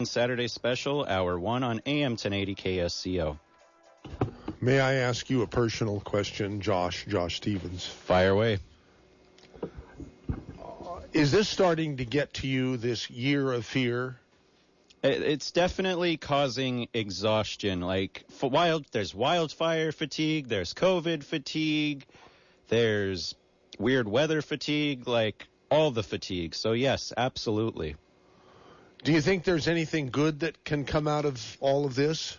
Saturday Special, Hour 1 on AM 1080 KSCO. May I ask you a personal question, Josh Stevens? Fire away. Is this starting to get to you, this year of fear? It's definitely causing exhaustion. Like, there's wildfire fatigue, there's COVID fatigue, there's weird weather fatigue, like all the fatigue. So, yes, absolutely. Do you think there's anything good that can come out of all of this?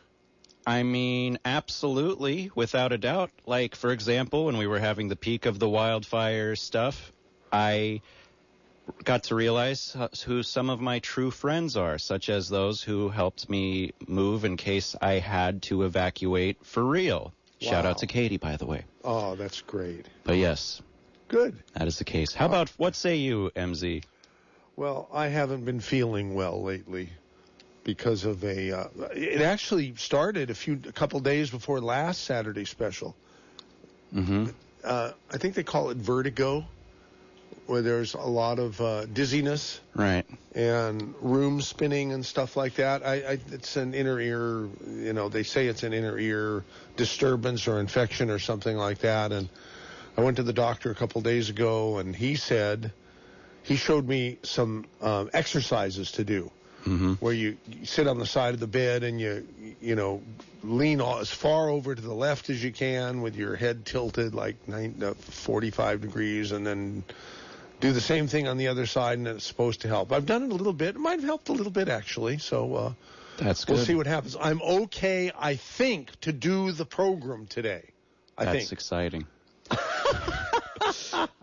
I mean, absolutely, without a doubt. Like, for example, when we were having the peak of the wildfire stuff, I got to realize who some of my true friends are, such as those who helped me move in case I had to evacuate for real. Wow. Shout out to Katie, by the way. Oh, that's great. But yes. Good. That is the case. How about, what say you, MZ? Well, I haven't been feeling well lately because of it actually started a couple days before last Saturday Special. Mm-hmm. I think they call it vertigo, where there's a lot of dizziness, right, and room spinning and stuff like that. It's an inner ear, they say it's an inner ear disturbance or infection or something like that. And I went to the doctor a couple days ago, and he showed me some exercises to do, mm-hmm. where you sit on the side of the bed and you lean as far over to the left as you can with your head tilted like 45 degrees, and then do the same thing on the other side, and it's supposed to help. I've done it a little bit. It might have helped a little bit, actually. So that's good. We'll see what happens. I'm okay, I think, to do the program today. That's exciting.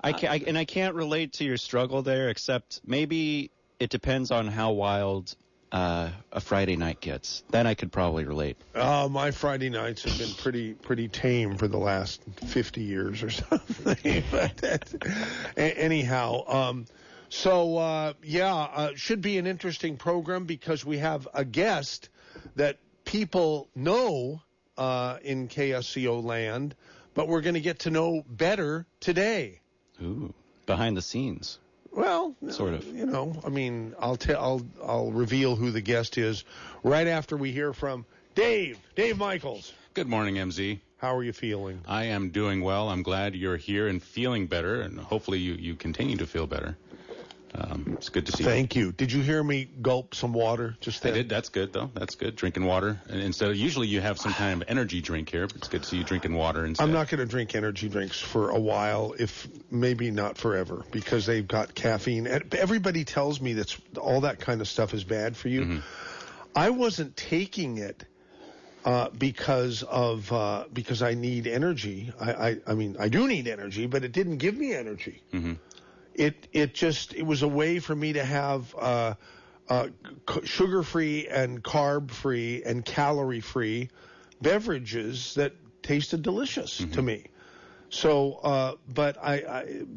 I can't relate to your struggle there, except maybe it depends on how wild a Friday night gets. Then I could probably relate. My Friday nights have been pretty tame for the last 50 years or something. But anyhow, should be an interesting program because we have a guest that people know in KSCO land, but we're going to get to know better today. Ooh, behind the scenes. Well, sort of. I'll reveal who the guest is right after we hear from Dave Michaels. Good morning, MZ. How are you feeling? I am doing well. I'm glad you're here and feeling better, and hopefully you continue to feel better. It's good to see you. Thank you. Did you hear me gulp some water just then? I did. That's good, though. That's good. Drinking water. And so usually you have some kind of energy drink here, but it's good to see you drinking water instead. I'm not going to drink energy drinks for a while, if maybe not forever, because they've got caffeine. Everybody tells me that all that kind of stuff is bad for you. Mm-hmm. I wasn't taking it because I need energy. I mean, I do need energy, but it didn't give me energy. Mm-hmm. It was a way for me to have sugar-free and carb-free and calorie-free beverages that tasted delicious to me. So, but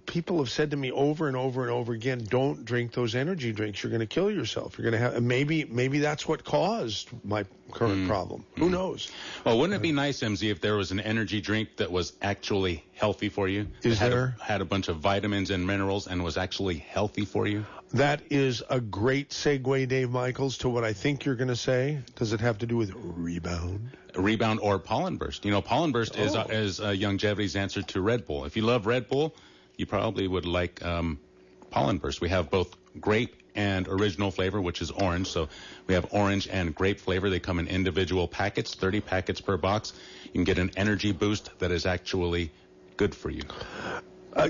people have said to me over and over and over again, don't drink those energy drinks. You're going to kill yourself. You're going to have, maybe that's what caused my current problem. Who knows? Well, wouldn't it be nice, MZ, if there was an energy drink that was actually healthy for you? Had a bunch of vitamins and minerals and was actually healthy for you? That is a great segue, Dave Michaels, to what I think you're going to say. Does it have to do with rebound? Rebound or pollen burst. Pollen burst is Youngevity's answer to Red Bull. If you love Red Bull, you probably would like pollen burst. We have both grape and original flavor, which is orange. So we have orange and grape flavor. They come in individual packets, 30 packets per box. You can get an energy boost that is actually good for you.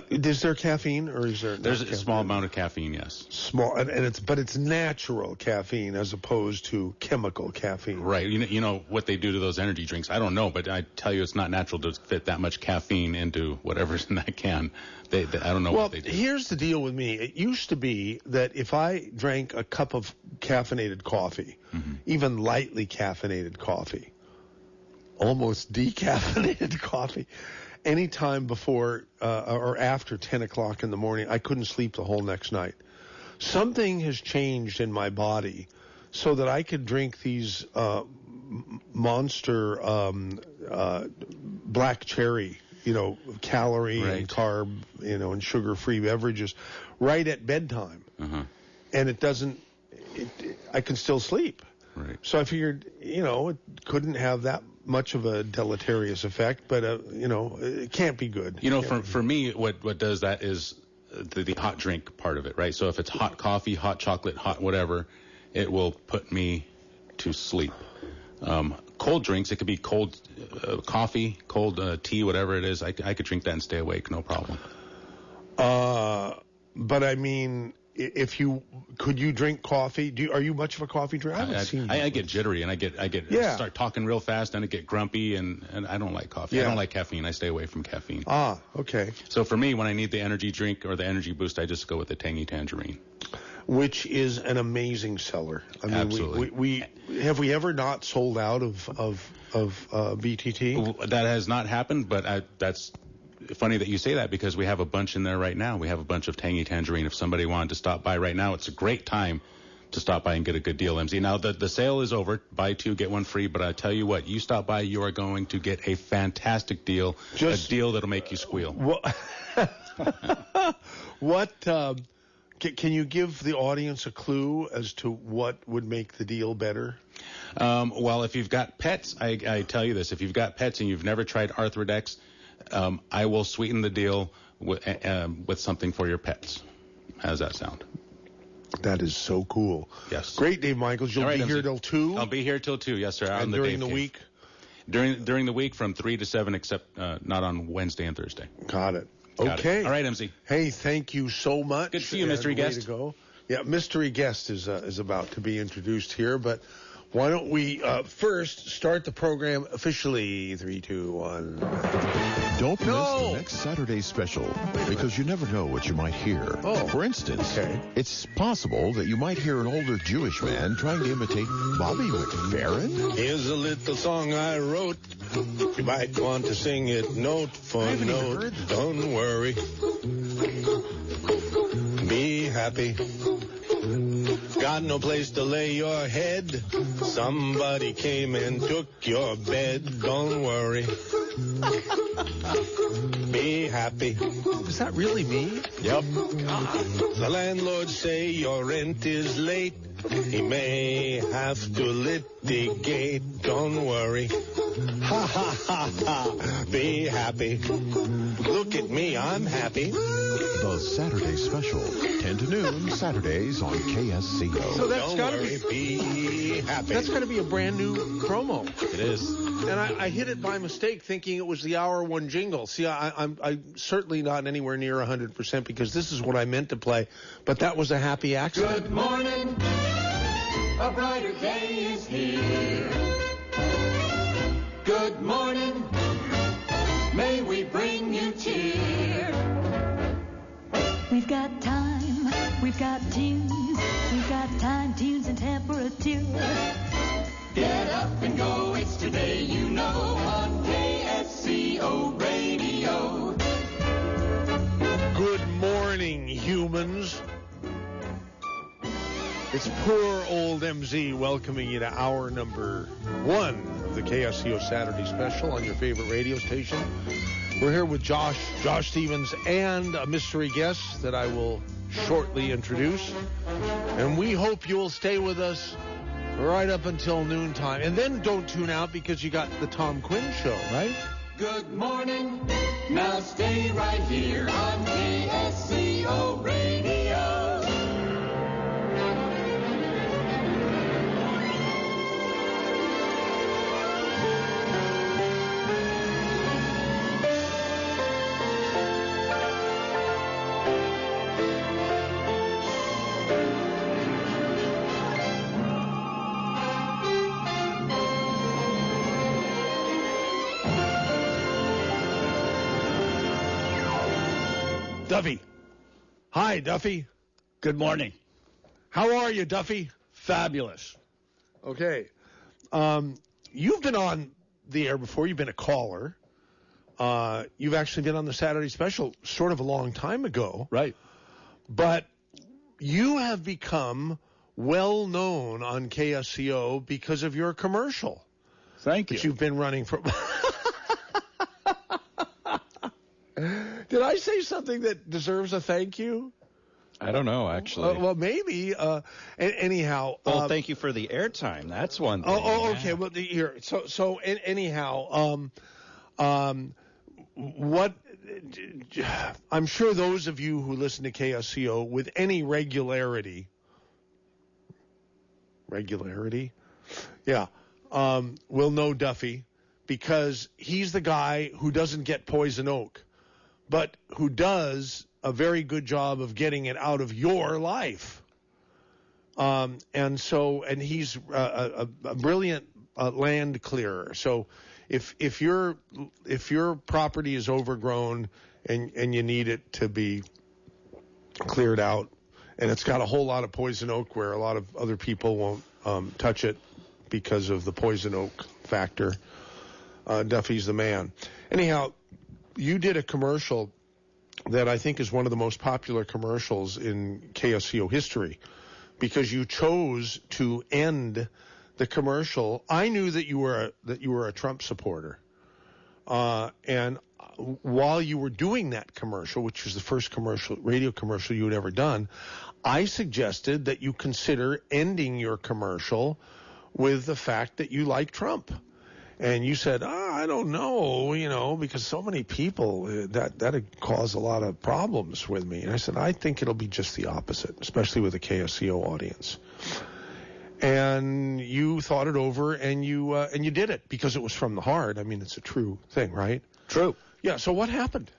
Is there caffeine, or is there? There's a small amount of caffeine, yes. Small, and it's natural caffeine as opposed to chemical caffeine. Right. You know what they do to those energy drinks. I don't know, but I tell you, it's not natural to fit that much caffeine into whatever's in that can. I don't know what they do. Well, here's the deal with me. It used to be that if I drank a cup of caffeinated coffee, even lightly caffeinated coffee, almost decaffeinated coffee, anytime before or after 10 o'clock in the morning, I couldn't sleep the whole next night. Something has changed in my body so that I could drink these monster black cherry, calorie and carb, and sugar-free beverages right at bedtime. And it doesn't, I can still sleep. Right. So I figured, it couldn't have that much of a deleterious effect, but it can't be good. For me, what does that is the hot drink part of it, right? So if it's hot coffee, hot chocolate, hot whatever, it will put me to sleep. Cold drinks, it could be cold coffee, cold tea, whatever it is. I could drink that and stay awake, no problem. But I mean, could you drink coffee? Are you much of a coffee drinker? I haven't seen you. I get jittery and I start talking real fast and I get grumpy and I don't like coffee. I don't like caffeine. I stay away from caffeine. Ah, okay. So for me, when I need the energy drink or the energy boost, I just go with the tangy tangerine. Which is an amazing seller. I mean, absolutely. Have we ever not sold out of BTT? That has not happened, but that's funny that you say that because we have a bunch in there right now. We have a bunch of tangy tangerine. If somebody wanted to stop by right now, it's a great time to stop by and get a good deal, MZ. Now, the sale is over. Buy two, get one free. But I tell you what, you stop by, you are going to get a fantastic deal, a deal that'll make you squeal. Can you give the audience a clue as to what would make the deal better? Well, if you've got pets, I tell you this. If you've got pets and you've never tried Arthrodex, I will sweeten the deal with something for your pets. How does that sound? That is so cool. Yes. Great, Dave Michaels. You'll be here till 2? I'll be here till 2, yes, sir. And during the week? During the week from 3 to 7, except not on Wednesday and Thursday. Got it. Got okay. It. All right, MZ. Hey, thank you so much. Good to see you, mystery guest. Way to go. Yeah, mystery guest is about to be introduced here, but why don't we first start the program officially? 3, 2, 1. Don't miss the next Saturday's special, because you never know what you might hear. Oh. For instance, it's possible that you might hear an older Jewish man trying to imitate Bobby McFerrin. Here's a little song I wrote. You might want to sing it note for note. Don't worry. Be happy. Got no place to lay your head. Somebody came and took your bed. Don't worry. Be happy. Is that really me? Yep. The landlord say your rent is late. He may have to litigate. Don't worry. Ha ha ha ha. Be happy. Look at me, I'm happy. The Saturday special, 10 to noon, Saturdays on KSCO. So that's got to be happy. That's got to be a brand new promo. It is. And I hit it by mistake, thinking it was the hour one jingle. See, I'm certainly not anywhere near 100% because this is what I meant to play. But that was a happy accident. Good morning. A brighter day is here. Good morning. May we bring you cheer. We've got time, we've got tunes, we've got time, tunes, and temperature. Get up and go, it's today, you know, on KSCO Radio. Good morning, humans. It's poor old MZ welcoming you to hour number 1 of the KSCO Saturday special on your favorite radio station. We're here with Josh Stevens, and a mystery guest that I will shortly introduce. And we hope you'll stay with us right up until noontime. And then don't tune out because you got the Tom Quinn Show, right? Good morning. Now stay right here on KSCO Radio. Duffy. Hi, Duffy. Good morning. How are you, Duffy? Fabulous. Okay. You've been on the air before. You've been a caller. You've actually been on the Saturday special sort of a long time ago. Right. But you have become well known on KSCO because of your commercial. Thank you. That you've been running for. Did I say something that deserves a thank you? I don't know, actually. Well, maybe. Anyhow. Well, thank you for the airtime. That's one thing. Okay. Well, here. So anyhow, what? I'm sure those of you who listen to KSCO with any regularity, yeah, will know Duffy, because he's the guy who doesn't get poison oak, but who does a very good job of getting it out of your life. And he's a brilliant land clearer. So if your property is overgrown and you need it to be cleared out, and it's got a whole lot of poison oak where a lot of other people won't touch it because of the poison oak factor, Duffy's the man. Anyhow, you did a commercial that I think is one of the most popular commercials in KSCO history, because you chose to end the commercial. I knew that you were a Trump supporter, and while you were doing that commercial, which was the first radio commercial you had ever done, I suggested that you consider ending your commercial with the fact that you like Trump. And you said, I don't know, because so many people, that'd cause a lot of problems with me. And I said, I think it'll be just the opposite, especially with the KSCO audience. And you thought it over, and you did it because it was from the heart. I mean, it's a true thing, right? True. Yeah, so what happened?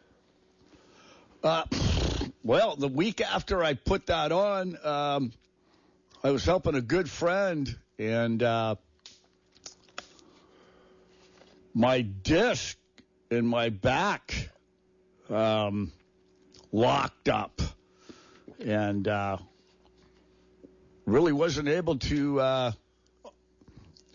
Well, the week after I put that on, I was helping a good friend, and my disc in my back locked up, and really wasn't able to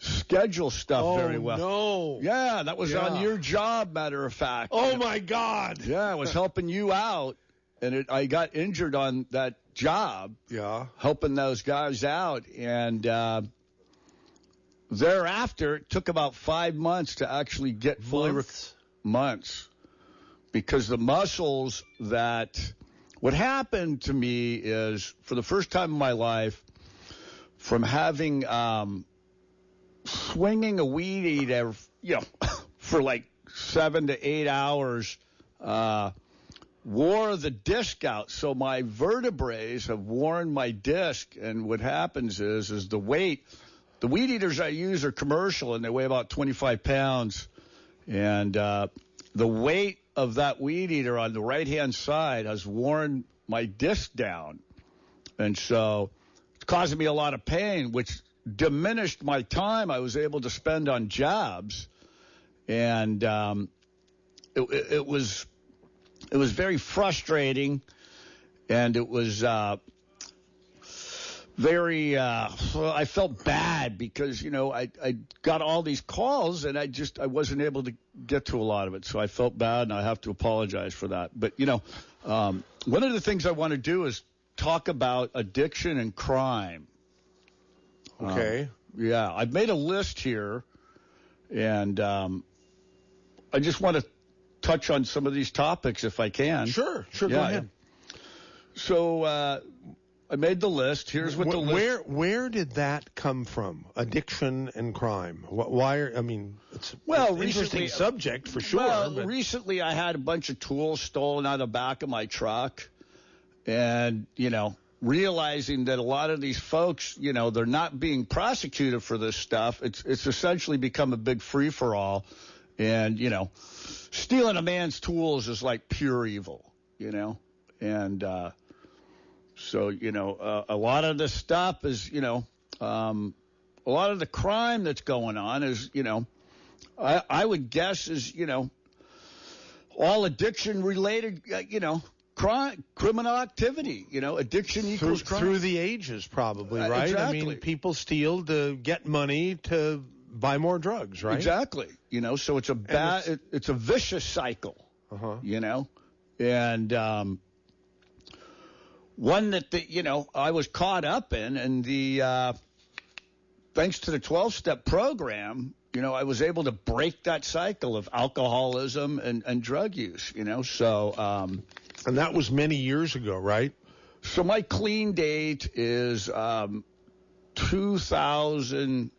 schedule stuff very well. Oh, no. Yeah, that was on your job, matter of fact. Oh, my God. Yeah, I was helping you out, and I got injured on that job. Yeah. Helping those guys out, and thereafter, it took about 5 months to actually get fully months, because the muscles what happened to me is, for the first time in my life, from having swinging a weed eater, for like 7 to 8 hours, wore the disc out. So my vertebrae have worn my disc, and what happens is the weight. The weed eaters I use are commercial, and they weigh about 25 pounds. And the weight of that weed eater on the right-hand side has worn my disc down. And so it's causing me a lot of pain, which diminished my time I was able to spend on jobs. And it was very frustrating, and it was I felt bad because, I got all these calls, and I wasn't able to get to a lot of it. So I felt bad, and I have to apologize for that. But, one of the things I want to do is talk about addiction and crime. Okay. Yeah, I've made a list here, and I just want to touch on some of these topics if I can. Sure, go ahead. So I made the list. Here's what the list. Where did that come from? Addiction and crime. Why? It's an interesting subject for sure. Well, recently I had a bunch of tools stolen out of the back of my truck, and realizing that a lot of these folks, they're not being prosecuted for this stuff. It's essentially become a big free for all, and stealing a man's tools is like pure evil, and. So, a lot of this stuff is, a lot of the crime that's going on is, I would guess is, all addiction related, crime, criminal activity, addiction equals crime. Through the ages, probably, right? Exactly. People steal to get money to buy more drugs, right? Exactly. So it's it's a vicious cycle, and, one that, I was caught up in, and thanks to the 12-step program, I was able to break that cycle of alcoholism and drug use, so. And that was many years ago, right? So my clean date is 2000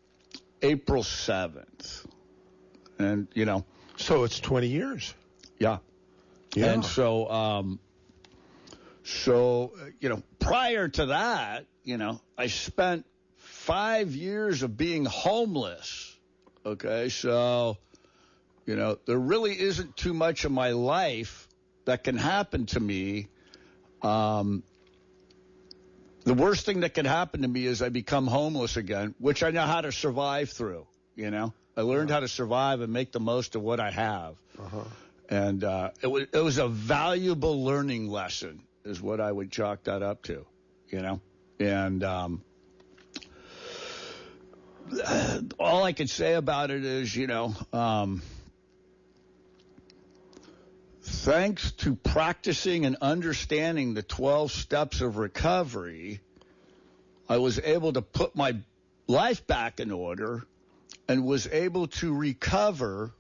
April 7th. And, So it's 20 years. Yeah. Yeah. And so, prior to that, I spent 5 years of being homeless. Okay. So, there really isn't too much of my life that can happen to me. The worst thing that could happen to me is I become homeless again, which I know how to survive through, I learned how to survive and make the most of what I have. Uh-huh. And it was a valuable learning lesson is what I would chalk that up to, And all I could say about it is, thanks to practicing and understanding the 12 steps of recovery, I was able to put my life back in order and was able to recover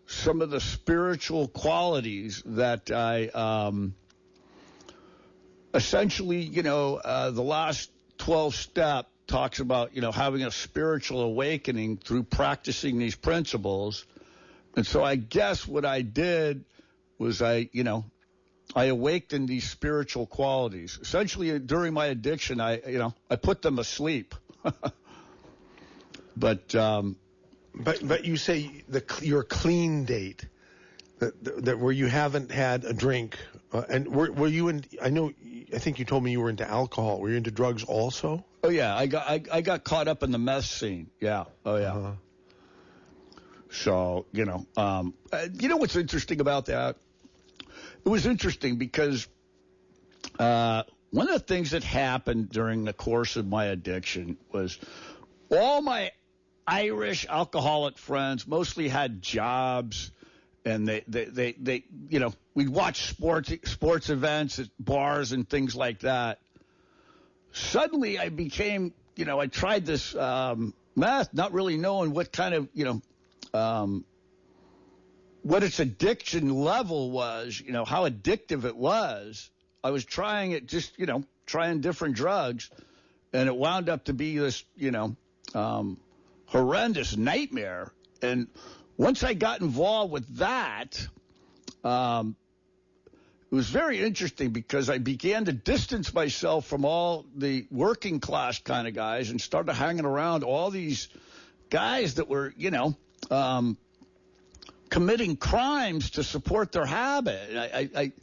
some of the spiritual qualities that I essentially, the last 12 step talks about, having a spiritual awakening through practicing these principles. And so I guess what I did was I awakened these spiritual qualities. Essentially, during my addiction, I put them asleep. But you say your clean date, that where you haven't had a drink, and were you in? I think you told me you were into alcohol. Were you into drugs also? Oh yeah, I got caught up in the meth scene. Yeah. Oh yeah. Uh-huh. So what's interesting about that? It was interesting because one of the things that happened during the course of my addiction was all my Irish alcoholic friends mostly had jobs, and they we'd watch sports events at bars and things like that. Suddenly I became, I tried this meth, not really knowing what kind of, what its addiction level was, how addictive it was. I was trying it, just, trying different drugs, and it wound up to be this, horrendous nightmare. And once I got involved with that, it was very interesting because I began to distance myself from all the working class kind of guys and started hanging around all these guys that were, committing crimes to support their habit.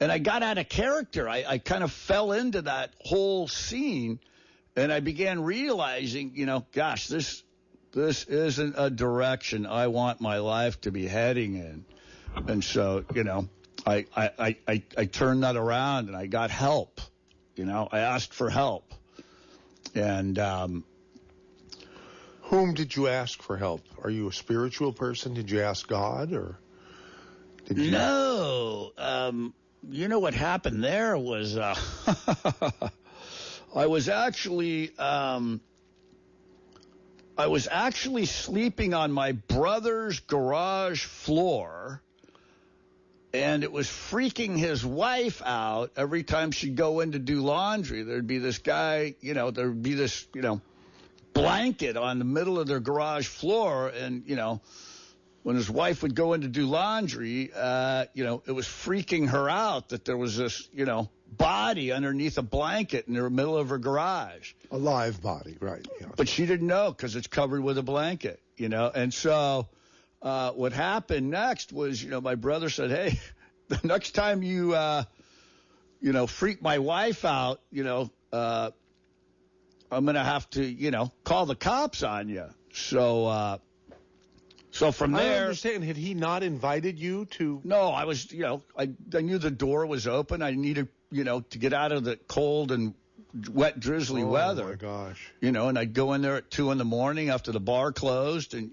And I got out of character. I kind of fell into that whole scene, and I began realizing, gosh, this isn't a direction I want my life to be heading in. And so, I turned that around and I got help. I asked for help. And whom did you ask for help? Are you a spiritual person? Did you ask God, or did you? No. What happened there was I was actually sleeping on my brother's garage floor, and it was freaking his wife out every time she'd go in to do laundry. There'd be this guy, there'd be this, blanket on the middle of their garage floor, and, when his wife would go in to do laundry, it was freaking her out that there was this, body underneath a blanket in the middle of her garage. A live body, right. Yeah. But she didn't know because it's covered with a blanket, And so what happened next was, my brother said, hey, the next time you, freak my wife out, I'm going to have to, call the cops on you. So from there. I understand. Had he not invited you to? No, I was, I knew the door was open. I needed, to get out of the cold and wet, drizzly weather. Oh, my gosh. And I'd go in there at 2 a.m. after the bar closed and,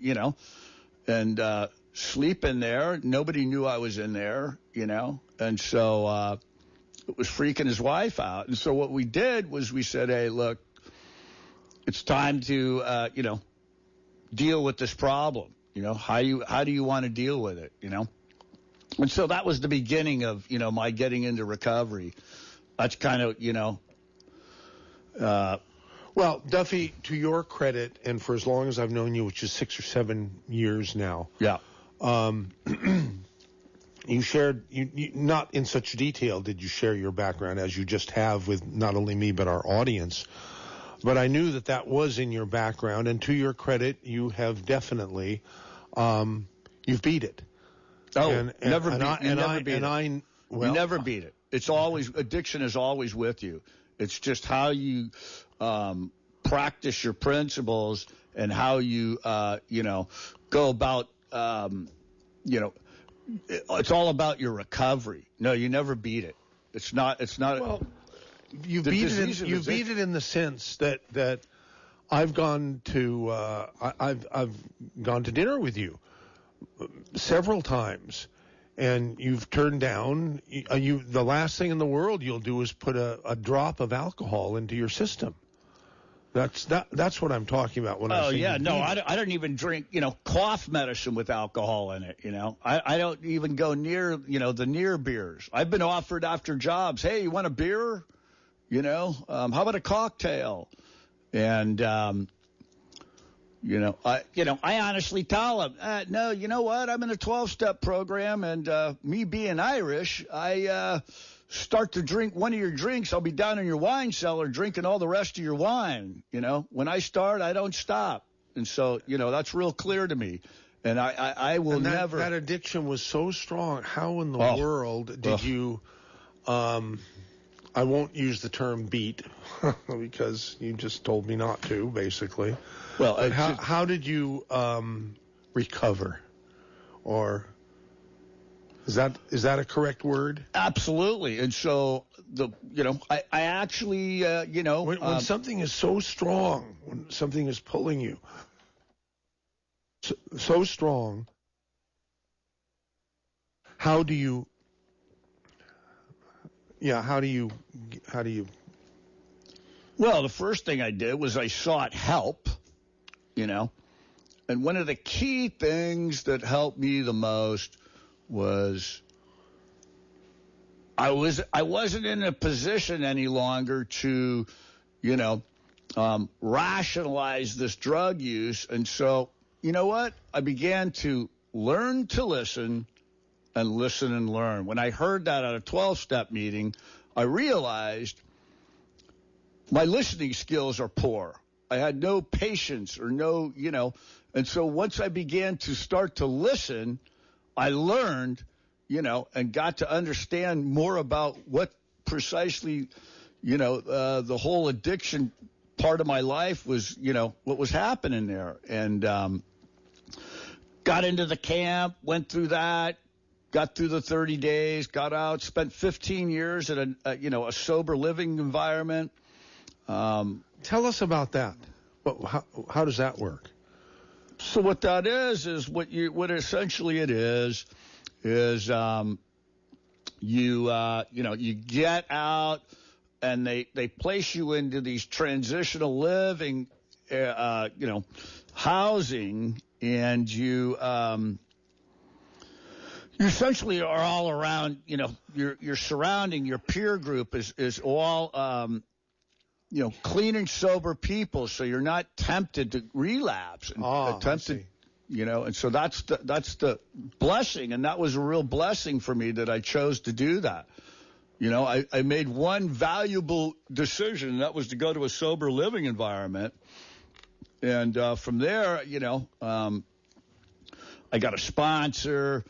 and sleep in there. Nobody knew I was in there, And so it was freaking his wife out. And so what we did was we said, hey, look, it's time to, deal with this problem. How do you want to deal with it, And so that was the beginning of, my getting into recovery. that's kind of, Well, Duffy, to your credit, and for as long as I've known you, which is 6 or 7 years now, yeah. You shared, you not in such detail did you share your background as you just have with not only me but our audience, but I knew that was in your background, and to your credit, you have definitely, you've beat it. Oh, and never beat it. It's always, addiction is always with you. It's just how you practice your principles and how you, go about, it's all about your recovery. No, you never beat it. It's not. Well, you beat it in the sense that I've gone to I've gone to dinner with you several times, and you've turned down. The last thing in the world you'll do is put a drop of alcohol into your system. That's what I'm talking about when I say. Oh yeah, no, I don't even drink cough medicine with alcohol in it. I don't even go near the near beers. I've been offered after jobs, hey, you want a beer? How about a cocktail? And I honestly tell them, no, you know what? I'm in a 12-step program, and me being Irish, I start to drink one of your drinks, I'll be down in your wine cellar drinking all the rest of your wine. When I start, I don't stop. And so, that's real clear to me. And I will never. That addiction was so strong. How in the world did you, I won't use the term beat because you just told me not to, basically. Well, but how did you recover? Or is that a correct word? Absolutely. And so I actually when something is so strong, when something is pulling you so strong, how do you Well, the first thing I did was I sought help, and one of the key things that helped me the most was I wasn't in a position any longer to, rationalize this drug use. And so, you know what? I began to learn to listen and listen and learn. When I heard that at a 12-step meeting, I realized my listening skills are poor. I had no patience or no, and so once I began to start to listen, I learned, and got to understand more about what precisely, the whole addiction part of my life was, what was happening there. And got into the camp, went through that, got through the 30 days, got out, spent 15 years at a sober living environment. Tell us about that. How does that work? So what that is what essentially it is you get out and they place you into these transitional living, housing, and you essentially are all around, your surrounding, your peer group is all, clean and sober people, so you're not tempted to relapse and tempted, and so that's the blessing, and that was a real blessing for me that I chose to do that. I made one valuable decision, and that was to go to a sober living environment, and from there, I got a sponsor.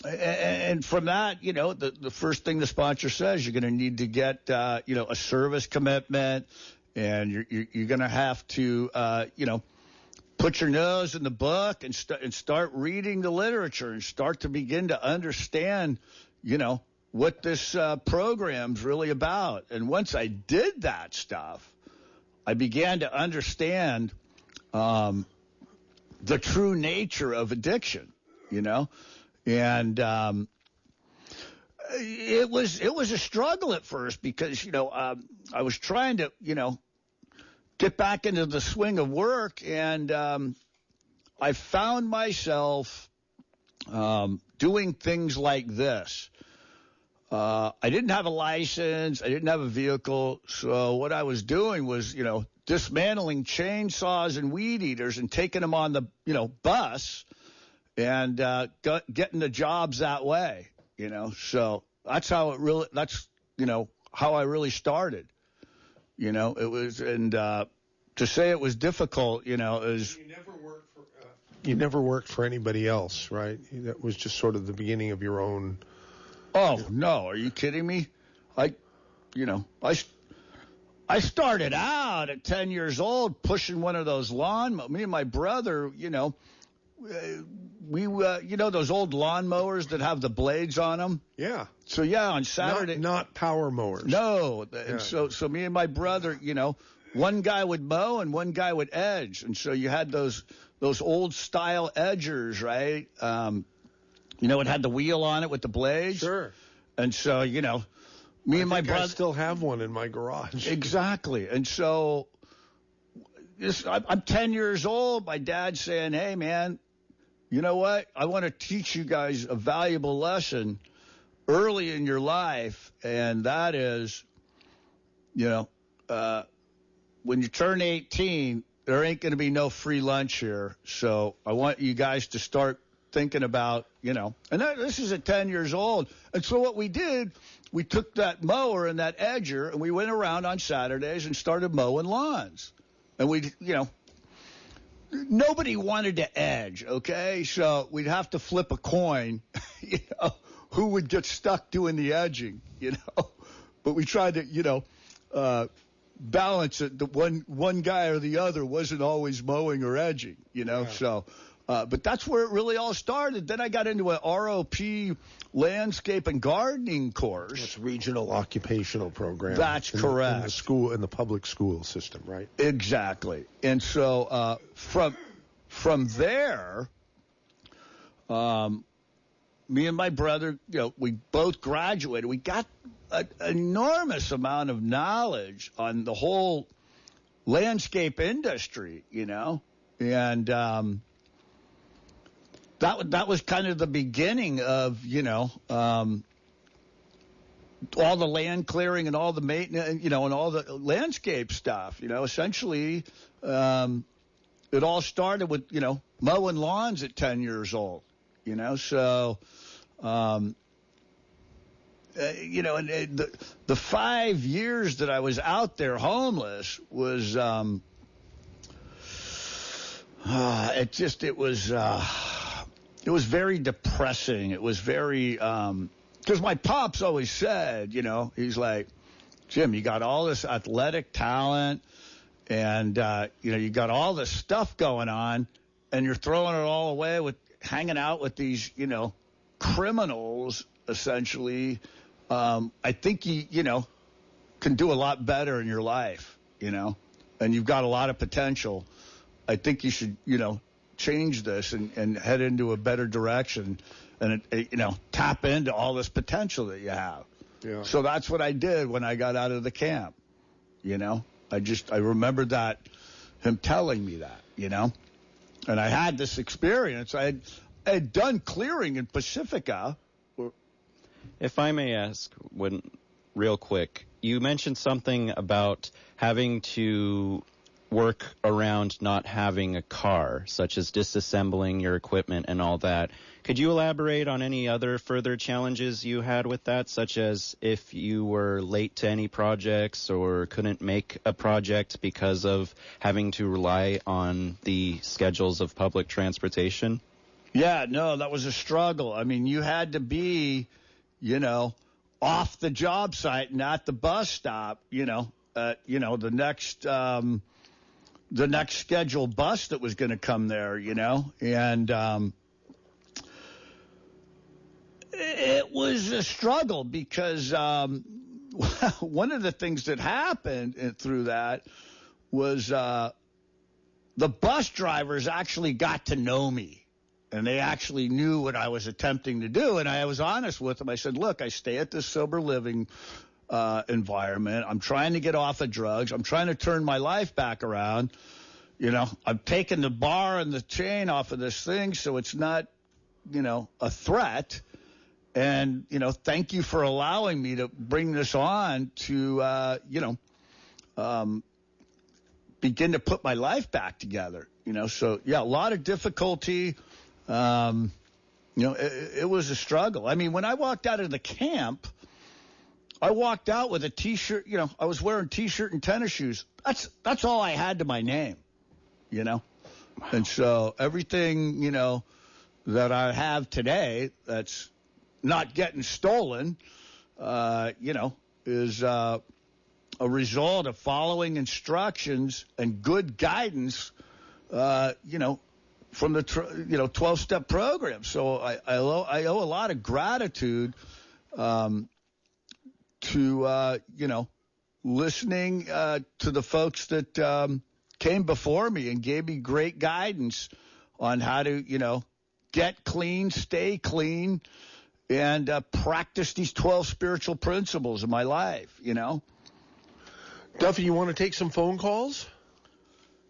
And from that, the first thing the sponsor says, you're going to need to get, a service commitment, and you're going to have to, put your nose in the book and start reading the literature and start to begin to understand, what this program's really about. And once I did that stuff, I began to understand the true nature of addiction, And it was a struggle at first because, I was trying to, get back into the swing of work, and I found myself doing things like this. I didn't have a license. I didn't have a vehicle. So what I was doing was, dismantling chainsaws and weed eaters and taking them on the, bus and getting the jobs that way, So that's how how I really started. It was, and to say it was difficult, is. You never worked for anybody else, right? That was just sort of the beginning of your own. Oh, no. Are you kidding me? I started out at 10 years old pushing one of those me and my brother, we those old lawnmowers that have the blades on them? Yeah. So, yeah, on Saturday. Not power mowers. No. Yeah. And so me and my brother, one guy would mow and one guy would edge. And so you had those old style edgers, right? It had the wheel on it with the blades. Sure. And so, me and my brother. I still have one in my garage. Exactly. And so I'm 10 years old. My dad's saying, hey, man, you know what? I want to teach you guys a valuable lesson early in your life. And that is, when you turn 18, there ain't going to be no free lunch here. So I want you guys to start thinking about, this is at 10 years old. And so what we did, we took that mower and that edger and we went around on Saturdays and started mowing lawns. And we, nobody wanted to edge, okay? So we'd have to flip a coin, who would get stuck doing the edging, But we tried to, balance it. The one guy or the other wasn't always mowing or edging, Yeah. So, but that's where it really all started. Then I got into an ROP landscape and gardening course. It's regional occupational program. That's correct. In the public school system, right? Exactly. And so from there, me and my brother, we both graduated. We got an enormous amount of knowledge on the whole landscape industry, and that was kind of the beginning of, all the land clearing and all the maintenance, and all the landscape stuff, essentially, it all started with, mowing lawns at 10 years old, so, and the 5 years that I was out there homeless was, it was very depressing. It was very, because my pops always said, he's like, Jim, you got all this athletic talent and, you got all this stuff going on and you're throwing it all away with hanging out with these, criminals, essentially. I think you can do a lot better in your life, and you've got a lot of potential. I think you should, change this and head into a better direction and, tap into all this potential that you have. Yeah. So that's what I did when I got out of the camp. I remembered that, him telling me that, and I had this experience. I had done clearing in Pacifica. If I may ask, real quick, you mentioned something about having to work around not having a car, such as disassembling your equipment and all that. Could you elaborate on any other further challenges you had with that, such as if you were late to any projects or couldn't make a project because of having to rely on the schedules of public transportation? Yeah, no, that was a struggle. I mean, you had to be, off the job site, not the bus stop, the next scheduled bus that was going to come there, and it was a struggle because one of the things that happened through that was the bus drivers actually got to know me. And they actually knew what I was attempting to do. And I was honest with them. I said, look, I stay at this sober living environment. I'm trying to get off of drugs. I'm trying to turn my life back around. I'm taking the bar and the chain off of this thing so it's not, a threat. And, thank you for allowing me to bring this on to, begin to put my life back together. So, yeah, a lot of difficulty. It was a struggle. I mean, when I walked out of the camp, I walked out with a T-shirt. I was wearing T-shirt and tennis shoes. That's all I had to my name, Wow. And so everything, that I have today that's not getting stolen, is a result of following instructions and good guidance, from the 12-step program. So I owe a lot of gratitude to listening to the folks that came before me and gave me great guidance on how to get clean, stay clean, and practice these 12 spiritual principles in my life. Duffy, you want to take some phone calls?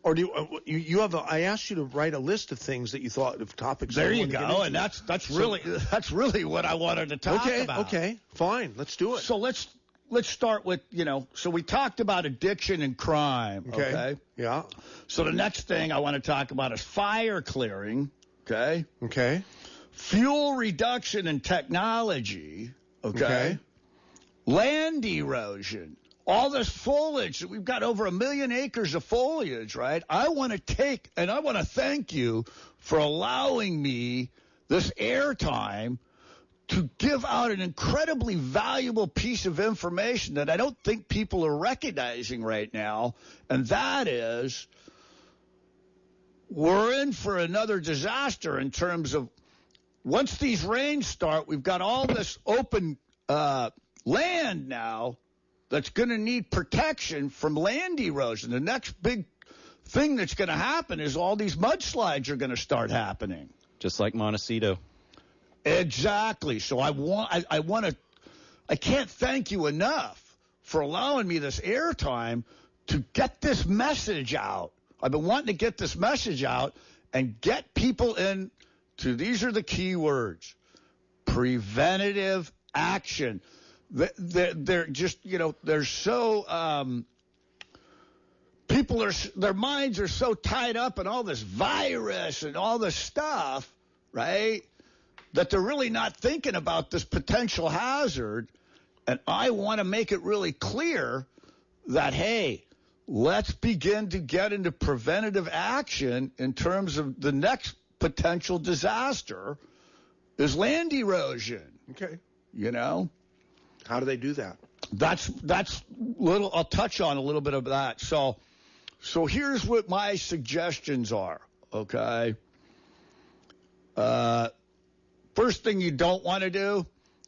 Or do you have? I asked you to write a list of things that you thought of topics. There you go, and that's really what I wanted to talk about. Okay, fine, let's do it. So let's start with So we talked about addiction and crime. Okay. Yeah. So the next thing I want to talk about is fire clearing. Okay. Okay. Fuel reduction and technology. Okay. Land erosion. All this foliage, we've got over 1 million acres of foliage, right? I want to thank you for allowing me this airtime to give out an incredibly valuable piece of information that I don't think people are recognizing right now, and that is we're in for another disaster in terms of once these rains start, we've got all this open land now that's going to need protection from land erosion. The next big thing that's going to happen is all these mudslides are going to start happening. Just like Montecito. Exactly. So I can't thank you enough for allowing me this airtime to get this message out. I've been wanting to get this message out and get people in to, these are the key words, preventative action. They're just, they're so, their minds are so tied up in all this virus and all this stuff, right, that they're really not thinking about this potential hazard. And I want to make it really clear that, hey, let's begin to get into preventative action in terms of the next potential disaster is land erosion. Okay. How do they do that? That's little. I'll touch on a little bit of that. So here's what my suggestions are. Okay. First thing you don't want to do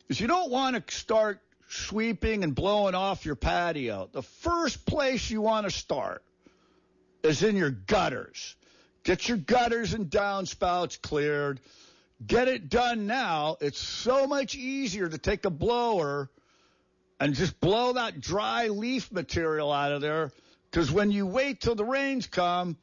is you don't want to start sweeping and blowing off your patio. The first place you want to start is in your gutters. Get your gutters and downspouts cleared. Get it done now. It's so much easier to take a blower and just blow that dry leaf material out of there, because when you wait till the rains come,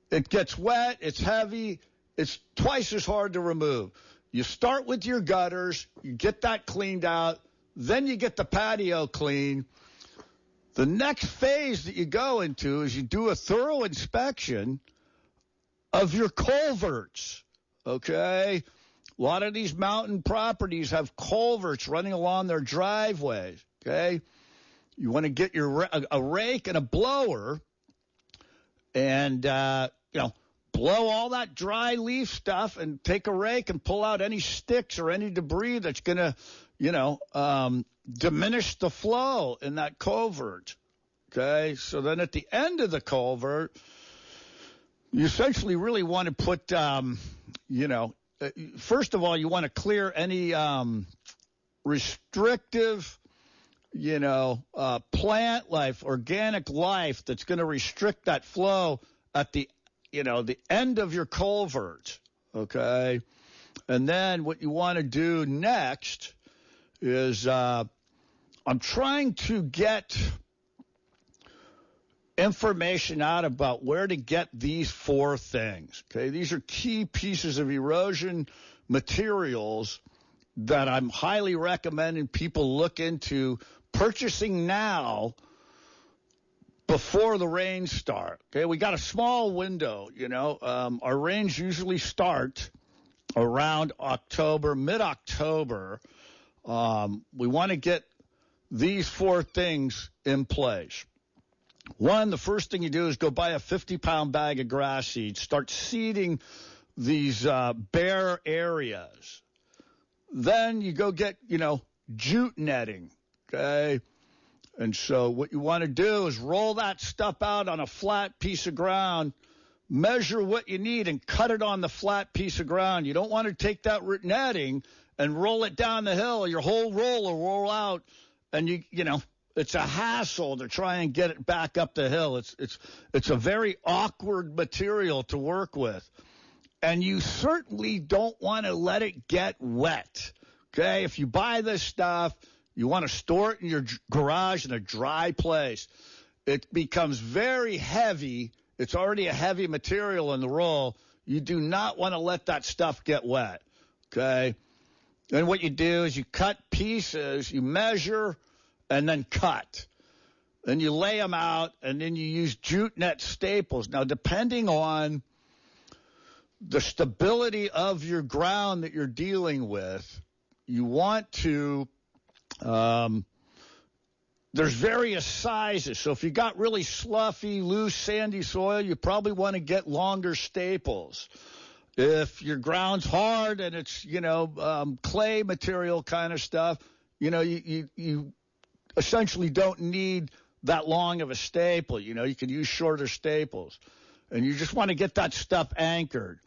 it gets wet, it's heavy, it's twice as hard to remove. You start with your gutters, you get that cleaned out, then you get the patio clean. The next phase that you go into is you do a thorough inspection of your culverts, okay? A lot of these mountain properties have culverts running along their driveways, okay? You want to get a rake and a blower and, blow all that dry leaf stuff and take a rake and pull out any sticks or any debris that's going to, diminish the flow in that culvert, okay? So then at the end of the culvert, you essentially really want to put, first of all, you want to clear any restrictive, plant life, organic life that's going to restrict that flow at the end of your culvert, okay? And then what you want to do next is I'm trying to get information out about where to get these 4 things, okay? These are key pieces of erosion materials that I'm highly recommending people look into purchasing now before the rains start. Okay, we got a small window, Our rains usually start around October, mid-October. We want to get these 4 things in place. One, the first thing you do is go buy a 50-pound bag of grass seed. Start seeding these bare areas. Then you go get, jute netting, okay? And so what you want to do is roll that stuff out on a flat piece of ground, measure what you need, and cut it on the flat piece of ground. You don't want to take that netting and roll it down the hill. Your whole roll will roll out, and it's a hassle to try and get it back up the hill. It's a very awkward material to work with. And you certainly don't want to let it get wet. Okay? If you buy this stuff, you want to store it in your garage in a dry place. It becomes very heavy. It's already a heavy material in the roll. You do not want to let that stuff get wet. Okay? And what you do is you cut pieces, you measure, and then cut. Then you lay them out, and then you use jute net staples. Now, depending on the stability of your ground that you're dealing with, you want to, there's various sizes. So if you got really sloughy, loose, sandy soil, you probably want to get longer staples. If your ground's hard and it's, clay material kind of stuff, you essentially don't need that long of a staple. You can use shorter staples. And you just want to get that stuff anchored.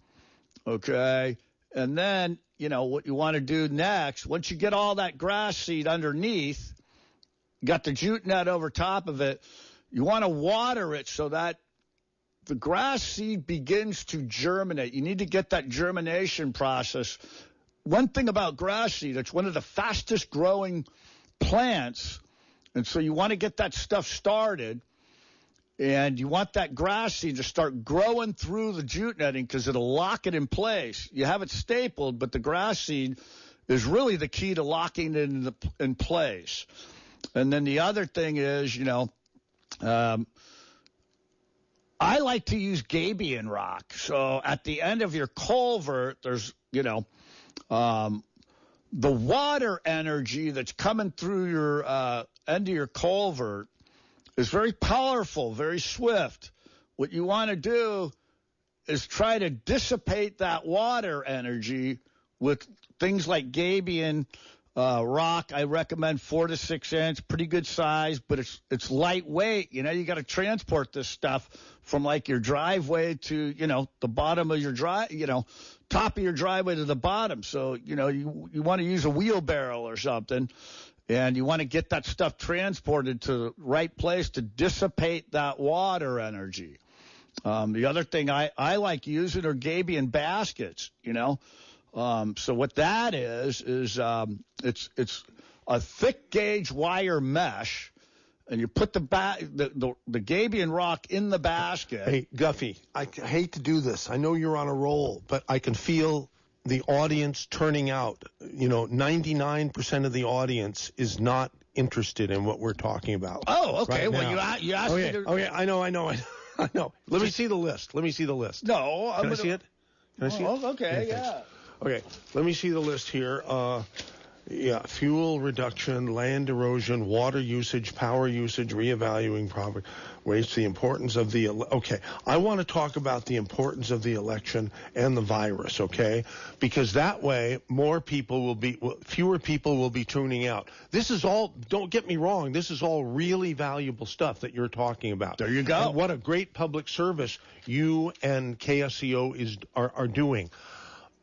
Okay, and then, what you want to do next, once you get all that grass seed underneath, got the jute net over top of it, you want to water it so that the grass seed begins to germinate. You need to get that germination process. One thing about grass seed, it's one of the fastest growing plants, and so you want to get that stuff started. And you want that grass seed to start growing through the jute netting because it'll lock it in place. You have it stapled, but the grass seed is really the key to locking it in place. And then the other thing is, I like to use Gabion rock. So at the end of your culvert, there's, the water energy that's coming through your end of your culvert is very powerful, very swift. What you want to do is try to dissipate that water energy with things like Gabion rock. I recommend 4 to 6 inch, pretty good size, but it's lightweight. You got to transport this stuff from like your driveway to, the bottom of your top of your driveway to the bottom. So, you want to use a wheelbarrow or something. And you want to get that stuff transported to the right place to dissipate that water energy. The other thing I like using are Gabion baskets, So what that is it's a thick gauge wire mesh, and you put the Gabion rock in the basket. Hey, Duffy, I hate to do this. I know you're on a roll, but I can feel the audience turning out. 99% of the audience is not interested in what we're talking about. Oh, okay. Right Well, now. you asked me to... Okay, I know. Let me see the list. No, Can I see it? Okay, yeah. Okay, let me see the list here. Fuel reduction, land erosion, water usage, power usage, reevaluating property waste, the importance of the... Okay, I want to talk about the importance of the election and the virus, okay? Because that way, fewer people will be tuning out. This is all, don't get me wrong, this is all really valuable stuff that you're talking about. There you go. And what a great public service you and KSCO are doing.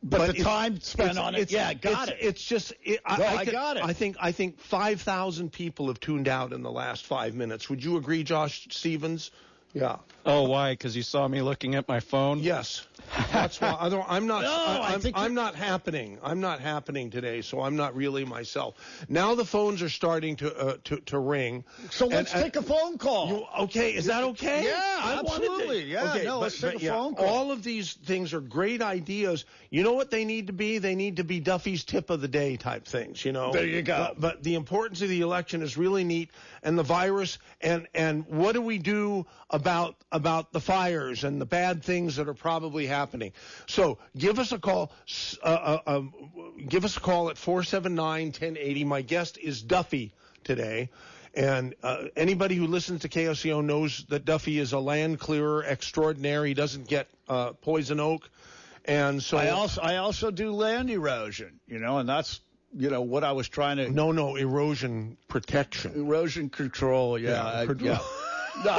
But the time spent on it, got it. It's just, I got it. I think 5,000 people have tuned out in the last 5 minutes. Would you agree, Josh Stevens? Yeah. Oh, why? Because you saw me looking at my phone? Yes. That's why. I'm not. No, I'm not happening. I'm not happening today, so I'm not really myself. Now the phones are starting to ring. So let's take a phone call. Okay? Is that okay? Yeah, absolutely. Yeah, okay, let's take a phone call. All of these things are great ideas. You know what they need to be? They need to be Duffy's tip of the day type things. There you go. But the importance of the election is really neat, and the virus, and what do we do about the fires and the bad things that are probably happening. So give us a call. Give us a call at 479-1080. My guest is Duffy today. And anybody who listens to KSCO knows that Duffy is a land clearer extraordinaire. He doesn't get poison oak. And so I also do land erosion, and that's what I was trying to. No, erosion protection. Erosion control, yeah. No,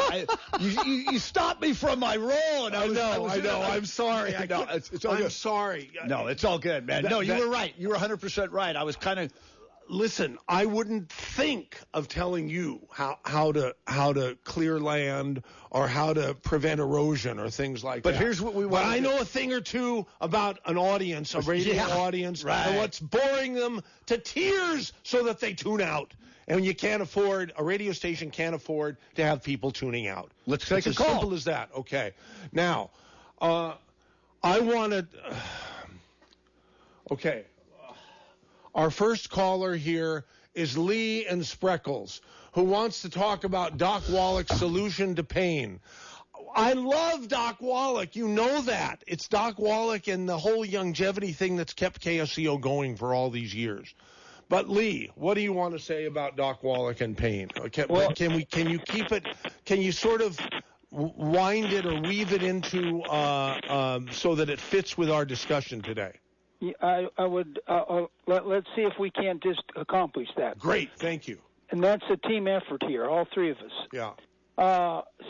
you stopped me from my role, and I know. I'm sorry. It's all good. I'm sorry. No, it's all good, man. You were right. You were 100% right. I was kind of. Listen, I wouldn't think of telling you how to clear land or how to prevent erosion or things like that. But here's what we want. But I know a thing or two about an audience, a radio audience, and what's boring them to tears so that they tune out. And a radio station can't afford to have people tuning out. Let's take a call. As simple as that. Okay. Now, I wanted. Okay. Our first caller here is Lee in Spreckles, who wants to talk about Doc Wallach's solution to pain. I love Doc Wallach. You know that. It's Doc Wallach and the whole longevity thing that's kept KSCO going for all these years. But Lee, what do you want to say about Doc Wallach and pain? Can you keep it? Can you sort of wind it or weave it into so that it fits with our discussion today? I would. Let's see if we can't just accomplish that. Great, thank you. And that's a team effort here, all three of us. Yeah.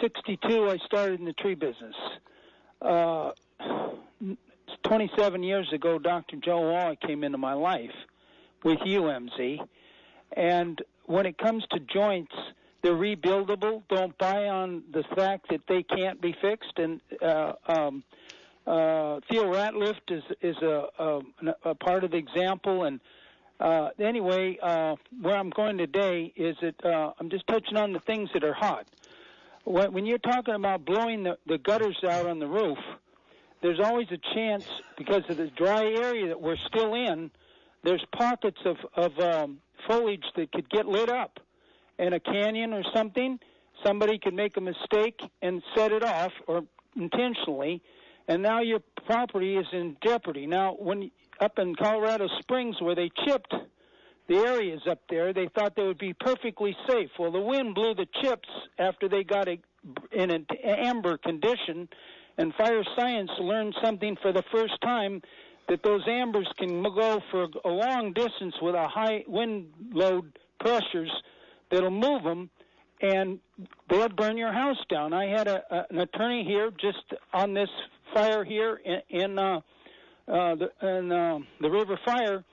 62, I started in the tree business. 27 years ago, Dr. Joe Wallach came into my life with UMZ. And when it comes to joints, they're rebuildable. Don't buy on the fact that they can't be fixed. And Theo Ratliff is a part of the example. And anyway, where I'm going today is that I'm just touching on the things that are hot. When you're talking about blowing the gutters out on the roof, there's always a chance, because of the dry area that we're still in, there's pockets of foliage that could get lit up. In a canyon or something, somebody could make a mistake and set it off, or intentionally, and now your property is in jeopardy. Now, up in Colorado Springs, where they chipped the areas up there, they thought they would be perfectly safe. Well, the wind blew the chips after they got in an amber condition, and fire science learned something for the first time, that those ambers can go for a long distance with a high wind load pressures that'll move them, and they'll burn your house down. I had an attorney here just on this fire here in the river fire.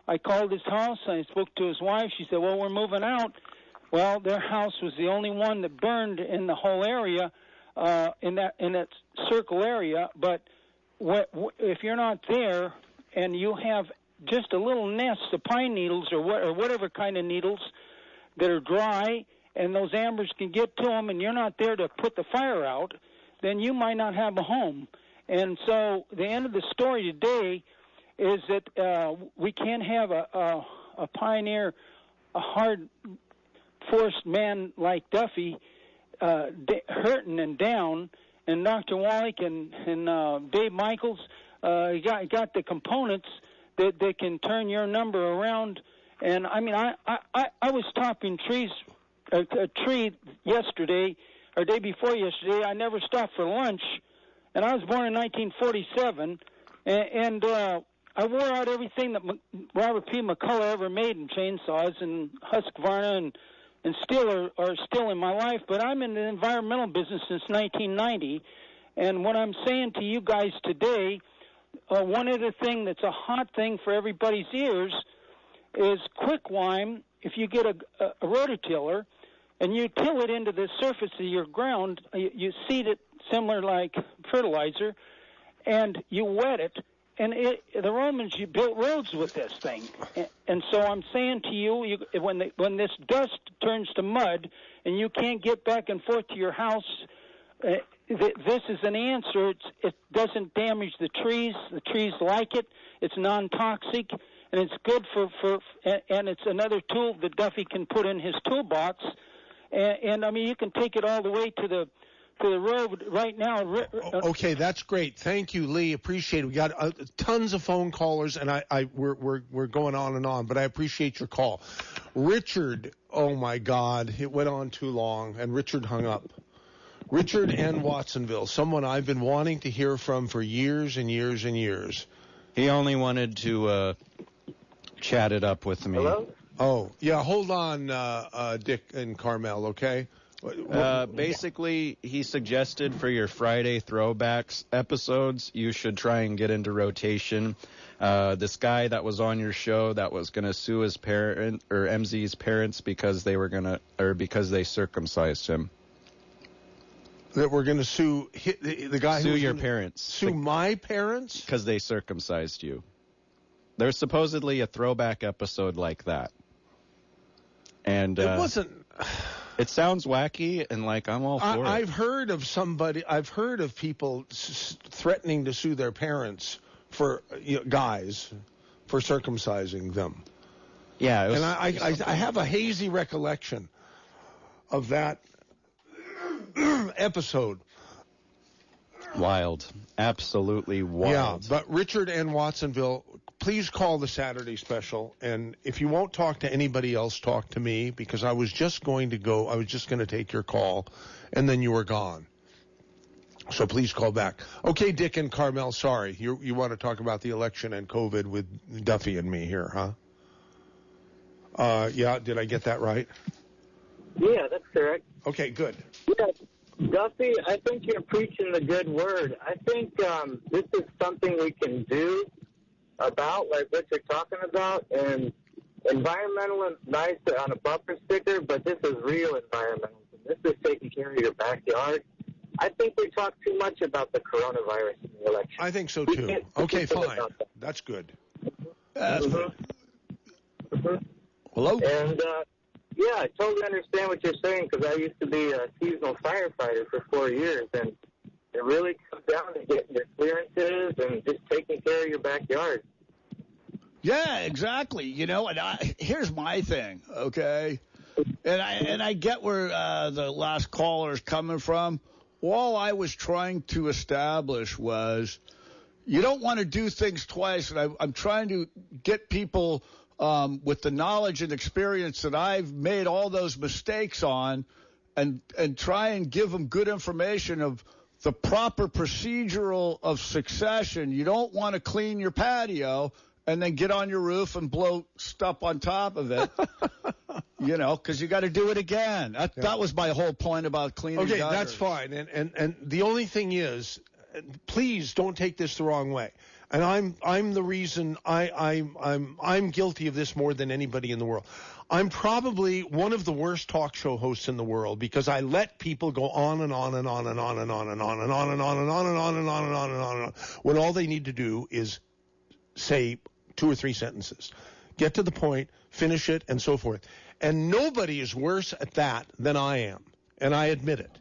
I called his house. I spoke to his wife. She said, well, we're moving out. Well, their house was the only one that burned in the whole area, in that circle area. But if you're not there and you have just a little nest of pine needles or whatever kind of needles that are dry, and those ambers can get to them, and you're not there to put the fire out, then you might not have a home. And so the end of the story today is that we can't have a pioneer, a hard forced man like Duffy hurting and down, and Dr. Wallach and Dave Michaels got the components that can turn your number around. And I mean, I was topping trees, a tree yesterday or day before yesterday. I never stopped for lunch, and I was born in 1947, and I wore out everything that Robert P. McCullough ever made in chainsaws, and Husqvarna and still are still in my life. But I'm in the environmental business since 1990, and what I'm saying to you guys today, one other thing that's a hot thing for everybody's ears is quicklime. If you get a rototiller, and you till it into the surface of your ground. You seed it similar like fertilizer, and you wet it. And the Romans, you built roads with this thing. And so I'm saying to you, when this dust turns to mud and you can't get back and forth to your house, this is an answer. It doesn't damage the trees. The trees like it. It's non-toxic, and it's good and it's another tool that Duffy can put in his toolbox. And I mean, you can take it all the way to the road right now. Okay, that's great. Thank you, Lee. Appreciate it. We got tons of phone callers, and we're going on and on, but I appreciate your call. Richard, oh my God, it went on too long, and Richard hung up. Richard in Watsonville, someone I've been wanting to hear from for years and years and years. He only wanted to chat it up with me. Hello? Oh, yeah, hold on, Dick and Carmel, okay? Basically, he suggested for your Friday throwbacks episodes, you should try and get into rotation. This guy that was on your show that was going to sue his parent or MZ's parents because because they circumcised him. That we're going to sue the guy sue your parents. Sue my parents? Because they circumcised you. There's supposedly a throwback episode like that. And it wasn't. It sounds wacky, and like I'm all for it. I've heard of people threatening to sue their parents for guys for circumcising them. Yeah, and I have a hazy recollection of that episode. Wild, absolutely wild. Yeah, but Richard and Watsonville, please call the Saturday special, and if you won't talk to anybody else, talk to me, because I was just going to take your call, and then you were gone. So please call back. Okay, Dick and Carmel, sorry. You want to talk about the election and COVID with Duffy and me here, huh? Yeah, did I get that right? Yeah, that's correct. Okay, good. Yeah, Duffy, I think you're preaching the good word. I think this is something we can do about, like what you're talking about, and environmental is nice on a bumper sticker, but this is real environmental. This is taking care of your backyard. I think we talk too much about the coronavirus in the election. I think so too. Okay, fine. That's good. Hello? And, yeah, I totally understand what you're saying, because I used to be a seasonal firefighter for 4 years, and it really comes down to getting your clearances and just taking care of your backyard. Yeah, exactly. And here's my thing, okay? And I get where the last caller is coming from. All I was trying to establish was you don't want to do things twice, and I'm trying to get people with the knowledge and experience that I've made all those mistakes on, and try and give them good information of the proper procedural of succession. You don't want to clean your patio and then get on your roof and blow stuff on top of it, because you got to do it again. That was my whole point about cleaning Okay, gutters. that's fine. And the only thing is, please don't take this the wrong way. And I'm the reason I'm guilty of this more than anybody in the world. I'm probably one of the worst talk show hosts in the world because I let people go on and on and on and on and on and on and on and on and on and on and on and on and on and on when all they need to do is say 2 or 3 sentences, get to the point, finish it, and so forth. And nobody is worse at that than I am, and I admit it.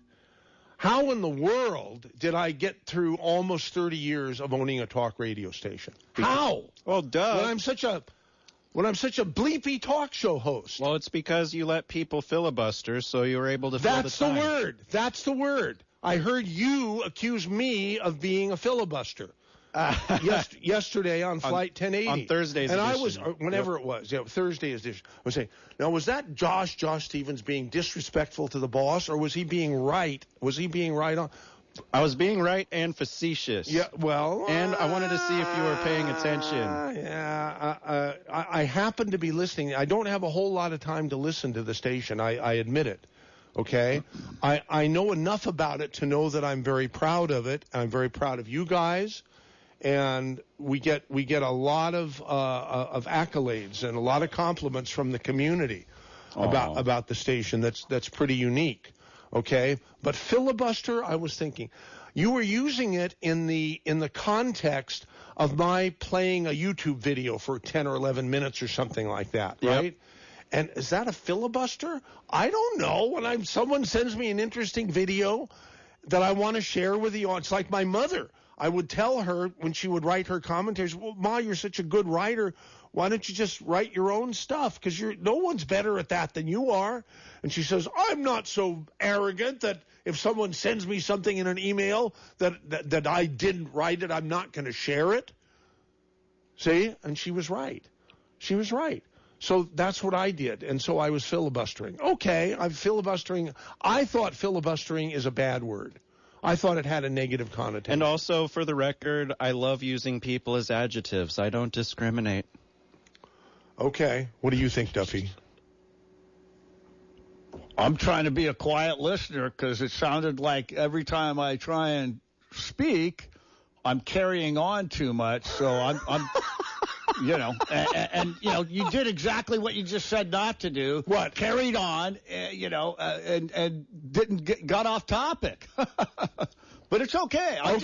How in the world did I get through almost 30 years of owning a talk radio station? How? Well, duh. When I'm such a bleepy talk show host. Well, it's because you let people filibuster, so you were able to fill That's the word. That's the word. I heard you accuse me of being a filibuster. Yesterday on Flight 1080. On Thursday's and edition. I was, whenever it was, Thursday is edition. I was saying, now was that Josh Stevens being disrespectful to the boss, or was he being right? Was he being right on? I was being right and facetious. Yeah, well. And I wanted to see if you were paying attention. I happen to be listening. I don't have a whole lot of time to listen to the station. I admit it. Okay? I know enough about it to know that I'm very proud of it. I'm very proud of you guys. And we get a lot of accolades and a lot of compliments from the community. about the station that's pretty unique. Okay, but filibuster, I was thinking, you were using it in the context of my playing a YouTube video for 10 or 11 minutes or something like that, right? And is that a filibuster? I don't know. When someone sends me an interesting video that I want to share with you, it's like my mother. I would tell her when she would write her commentaries, well, Ma, you're such a good writer. Why don't you just write your own stuff? Because no one's better at that than you are. And she says, I'm not so arrogant that if someone sends me something in an email that I didn't write it, I'm not going to share it. See? And she was right. She was right. So that's what I did. And so I was filibustering. Okay, I'm filibustering. I thought filibustering is a bad word. I thought it had a negative connotation. And also, for the record, I love using people as adjectives. I don't discriminate. Okay. What do you think, Duffy? I'm trying to be a quiet listener because it sounded like every time I try and speak, I'm carrying on too much. So I'm you know, and you know, you did exactly what you just said not to do. What? Carried on, you know, and didn't got off topic. But it's okay. I'm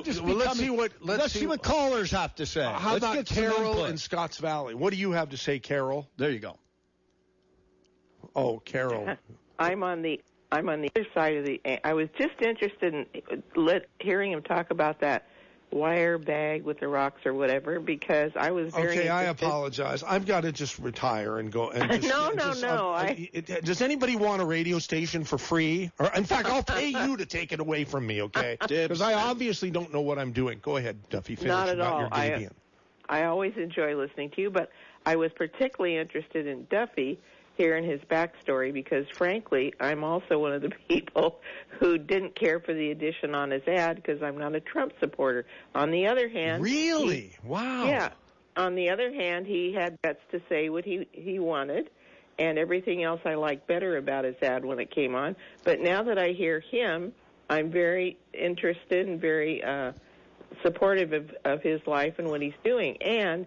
just well, let's see what callers have to say. How let's about get Carol in Scotts Valley? What do you have to say, Carol? There you go. Oh, Carol. I'm on the other side of the. I was just interested in hearing him talk about that wire bag with the rocks or whatever, because I was very interested. I apologize. I've got to just retire and go. And just, no. Does anybody want a radio station for free? Or, in fact, I'll pay you to take it away from me, okay? Because I obviously don't know what I'm doing. Go ahead, Duffy. Finish Not at about all. Your Davian. I always enjoy listening to you, but I was particularly interested in Duffy, hearing his backstory, because frankly, I'm also one of the people who didn't care for the addition on his ad because I'm not a Trump supporter. On the other hand... Really? Wow. Yeah. On the other hand, he had guts to say what he wanted, and everything else I liked better about his ad when it came on. But now that I hear him, I'm very interested and very supportive of his life and what he's doing. And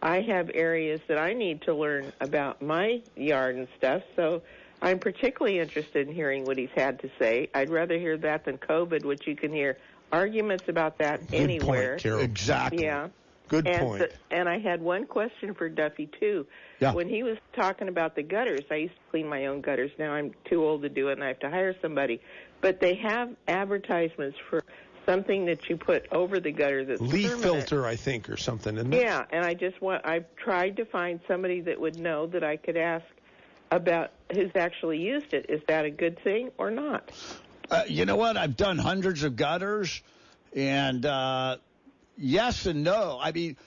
I have areas that I need to learn about my yard and stuff, so I'm particularly interested in hearing what he's had to say. I'd rather hear that than COVID, which you can hear arguments about that anywhere. Good point, Carol. Exactly. Yeah. Good point. And I had one question for Duffy, too. Yeah. When he was talking about the gutters, I used to clean my own gutters. Now I'm too old to do it, and I have to hire somebody. But they have advertisements for something that you put over the gutter that's leaf permanent. filter, I think, or something, isn't it? Yeah, and I've tried to find somebody that would know that I could ask about who's actually used it. Is that a good thing or not? You know what? I've done hundreds of gutters, and yes and no. I mean,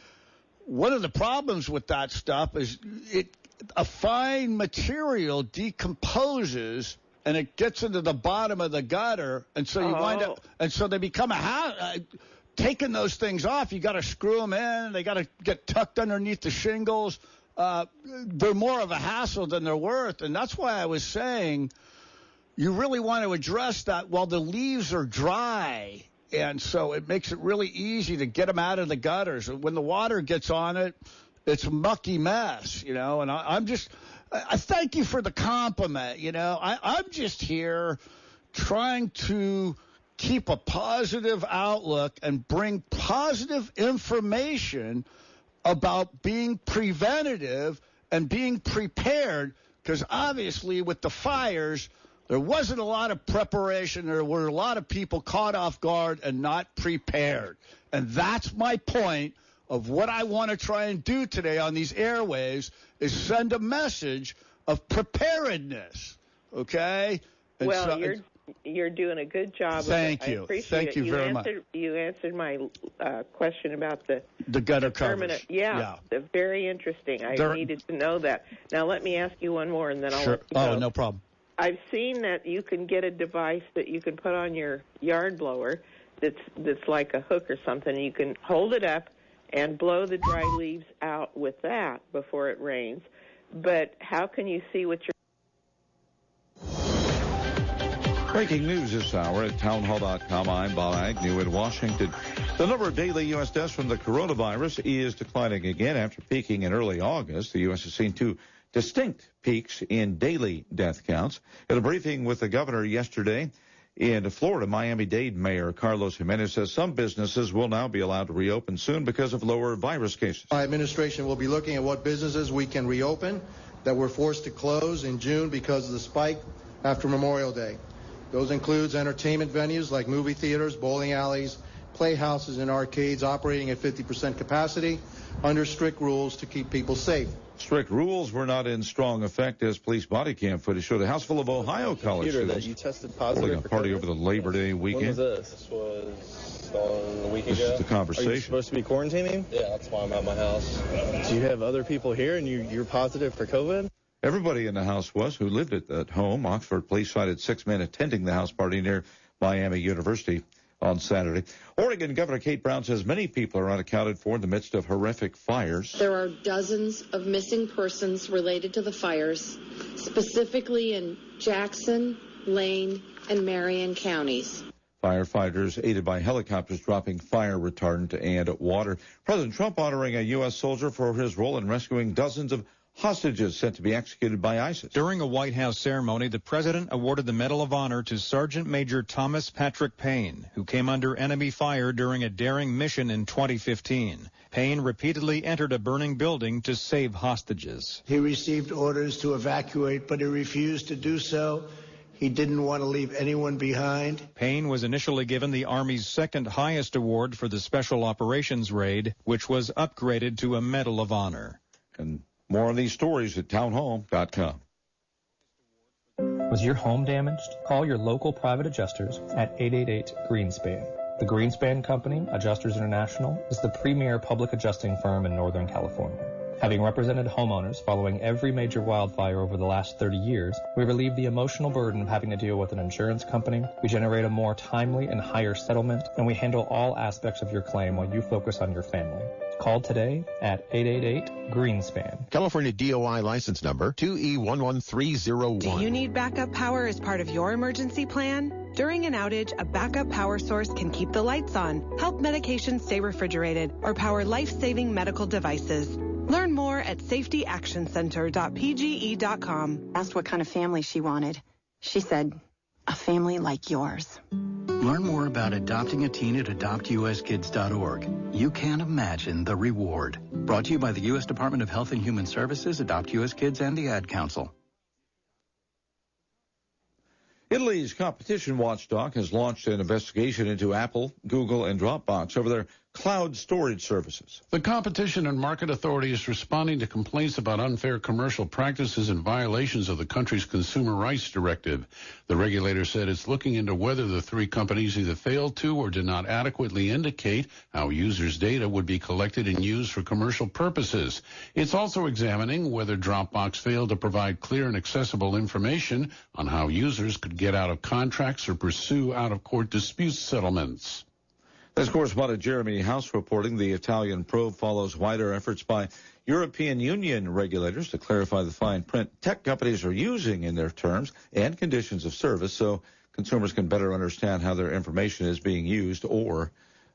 one of the problems with that stuff is a fine material decomposes and it gets into the bottom of the gutter, and so you wind up, and so they become taking those things off. You got to screw them in. They got to get tucked underneath the shingles. They're more of a hassle than they're worth, and that's why I was saying you really want to address that while the leaves are dry, and so it makes it really easy to get them out of the gutters. When the water gets on it, it's a mucky mess, you know. And I thank you for the compliment. You know, I'm just here trying to keep a positive outlook and bring positive information about being preventative and being prepared, because obviously with the fires, there wasn't a lot of preparation. There were a lot of people caught off guard and not prepared. And that's my point of what I want to try and do today on these airwaves is send a message of preparedness, okay? And well, you're doing a good job. Thank of it. you. I appreciate Thank it. you very much. You answered my question about the gutter permanent. covers. Yeah. Very interesting. I needed to know that. Now let me ask you one more, and then I'll let you go. Oh, no problem. I've seen that you can get a device that you can put on your yard blower that's like a hook or something. You can hold it up and blow the dry leaves out with that before it rains. But how can you see what you're... Breaking news this hour at townhall.com. I'm Bob Agnew in Washington. The number of daily U.S. deaths from the coronavirus is declining again after peaking in early August. The U.S. has seen 2 distinct peaks in daily death counts. At a briefing with the governor yesterday in Florida, Miami-Dade Mayor Carlos Jimenez says some businesses will now be allowed to reopen soon because of lower virus cases. My administration will be looking at what businesses we can reopen that were forced to close in June because of the spike after Memorial Day. Those includes entertainment venues like movie theaters, bowling alleys, playhouses, and arcades operating at 50% capacity under strict rules to keep people safe. Strict rules were not in strong effect as police body cam footage showed a house full of Ohio college students that you tested positive holding a party over the Labor Day weekend. When was this? This was on a week ago. This is the conversation. Are you supposed to be quarantining? Yeah, that's why I'm at my house. Do you have other people here and you're positive for COVID? Everybody in the house was who lived at home. Oxford police cited 6 men attending the house party near Miami University on Saturday. Oregon Governor Kate Brown says many people are unaccounted for in the midst of horrific fires. There are dozens of missing persons related to the fires, specifically in Jackson, Lane, and Marion counties. Firefighters aided by helicopters dropping fire retardant and water. President Trump honoring a U.S. soldier for his role in rescuing dozens of hostages sent to be executed by ISIS. During a White House ceremony, the president awarded the Medal of Honor to Sergeant Major Thomas Patrick Payne, who came under enemy fire during a daring mission in 2015. Payne repeatedly entered a burning building to save hostages. He received orders to evacuate, but he refused to do so. He didn't want to leave anyone behind. Payne was initially given the Army's second highest award for the Special Operations Raid, which was upgraded to a Medal of Honor. And more on these stories at townhall.com. Was your home damaged? Call your local private adjusters at 888-GREENSPAN. The Greenspan Company, Adjusters International, is the premier public adjusting firm in Northern California. Having represented homeowners following every major wildfire over the last 30 years, we relieve the emotional burden of having to deal with an insurance company, we generate a more timely and higher settlement, and we handle all aspects of your claim while you focus on your family. Call today at 888-GREENSPAN. California DOI license number 2E11301. Do you need backup power as part of your emergency plan? During an outage, a backup power source can keep the lights on, help medications stay refrigerated, or power life-saving medical devices. Learn more at safetyactioncenter.pge.com. Asked what kind of family she wanted. She said, a family like yours. Learn more about adopting a teen at adoptuskids.org. You can't imagine the reward. Brought to you by the U.S. Department of Health and Human Services, Adopt U.S. Kids, and the Ad Council. Italy's competition watchdog has launched an investigation into Apple, Google, and Dropbox over their cloud storage services. The Competition and Market Authority is responding to complaints about unfair commercial practices and violations of the country's Consumer Rights Directive. The regulator said it's looking into whether the three companies either failed to or did not adequately indicate how users' data would be collected and used for commercial purposes. It's also examining whether Dropbox failed to provide clear and accessible information on how users could get out of contracts or pursue out-of-court dispute settlements. As correspondent Jeremy House reporting, the Italian probe follows wider efforts by European Union regulators to clarify the fine print tech companies are using in their terms and conditions of service so consumers can better understand how their information is being used or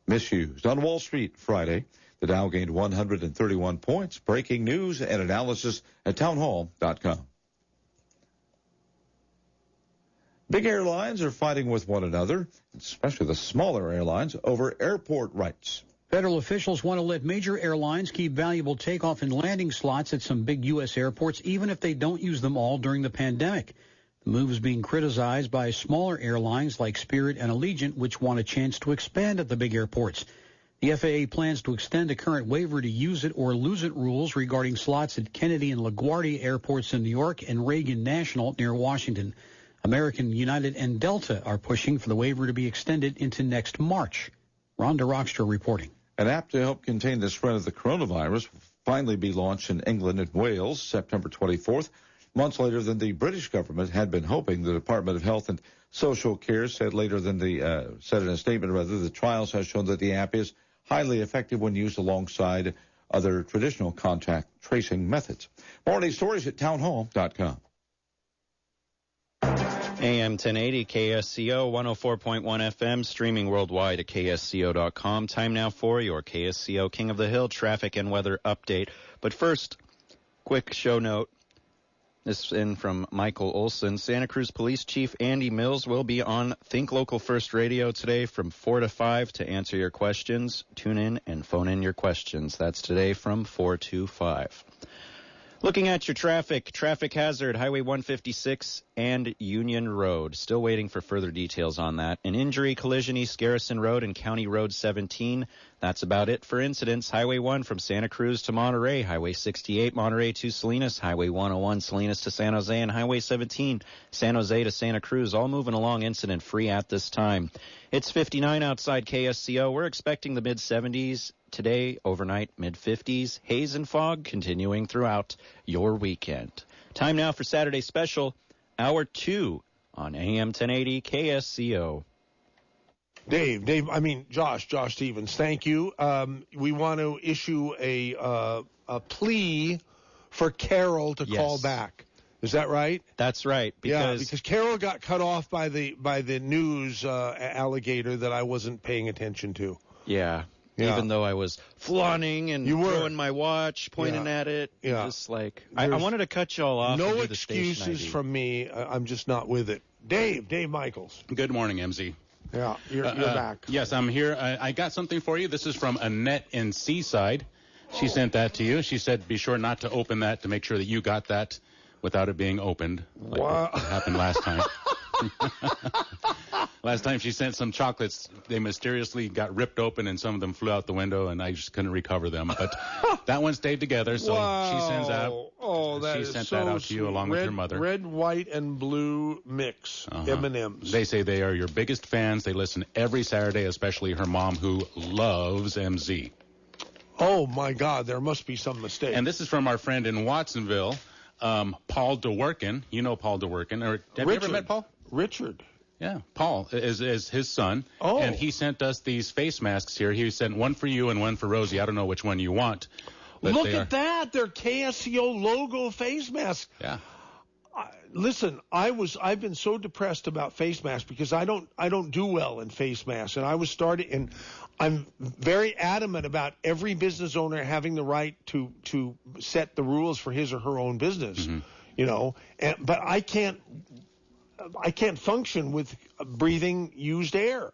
misused. On Wall Street Friday, the Dow gained 131 points. Breaking news and analysis at townhall.com. Big airlines are fighting with one another, especially the smaller airlines, over airport rights. Federal officials want to let major airlines keep valuable takeoff and landing slots at some big U.S. airports, even if they don't use them all during the pandemic. The move is being criticized by smaller airlines like Spirit and Allegiant, which want a chance to expand at the big airports. The FAA plans to extend a current waiver to use it or lose it rules regarding slots at Kennedy and LaGuardia airports in New York and Reagan National near Washington. American, United, and Delta are pushing for the waiver to be extended into next March. Rhonda Rockstra reporting. An app to help contain the spread of the coronavirus will finally be launched in England and Wales September 24th, months later than the British government had been hoping. The Department of Health and Social Care said in a statement the trials have shown that the app is highly effective when used alongside other traditional contact tracing methods. More on these stories at townhall.com. AM 1080 KSCO 104.1 FM, streaming worldwide at KSCO.com. Time now for your KSCO King of the Hill traffic and weather update. But first, quick show note. This is in from Michael Olson. Santa Cruz Police Chief Andy Mills will be on Think Local First Radio today from 4 to 5 to answer your questions. Tune in and phone in your questions. That's today from 4 to 5. Looking at your traffic hazard, Highway 156 and Union Road. Still waiting for further details on that. An injury collision East Garrison Road and County Road 17. That's about it for incidents. Highway 1 from Santa Cruz to Monterey. Highway 68 Monterey to Salinas. Highway 101 Salinas to San Jose. And Highway 17 San Jose to Santa Cruz. All moving along incident free at this time. It's 59 outside KSCO. We're expecting the mid-70s. Today, overnight, mid-50s, haze and fog continuing throughout your weekend. Time now for Saturday Special, Hour 2 on AM 1080 KSCO. Josh Stevens, thank you. We want to issue a plea for Carol to call back. Is that right? That's right. Because Carol got cut off by the news alligator that I wasn't paying attention to. Yeah. Even though I was flaunting and throwing my watch, pointing at it. Just like, I wanted to cut you all off. No excuses from me. I'm just not with it. Dave Michaels. Good morning, MZ. Yeah, you're back. Yes, I'm here. I got something for you. This is from Annette in Seaside. She sent that to you. She said be sure not to open that to make sure that you got that without it being opened. Like what happened last time. Last time she sent some chocolates, they mysteriously got ripped open and some of them flew out the window and I just couldn't recover them. But that one stayed together, so she sends out. She sent that out to you along with your mother. Red, white, and blue mix M&Ms. They say they are your biggest fans. They listen every Saturday, especially her mom who loves MZ. Oh my God, there must be some mistake. And this is from our friend in Watsonville, Paul DeWorkin. You know Paul DeWorkin. Have you ever met Paul? Richard. Yeah, Paul is his son, and he sent us these face masks here. He sent one for you and one for Rosie. I don't know which one you want. Look at that. They're KSCO logo face masks. Yeah. Listen, I've been so depressed about face masks because I don't do well in face masks, and I'm very adamant about every business owner having the right to set the rules for his or her own business, but I can't function with breathing used air.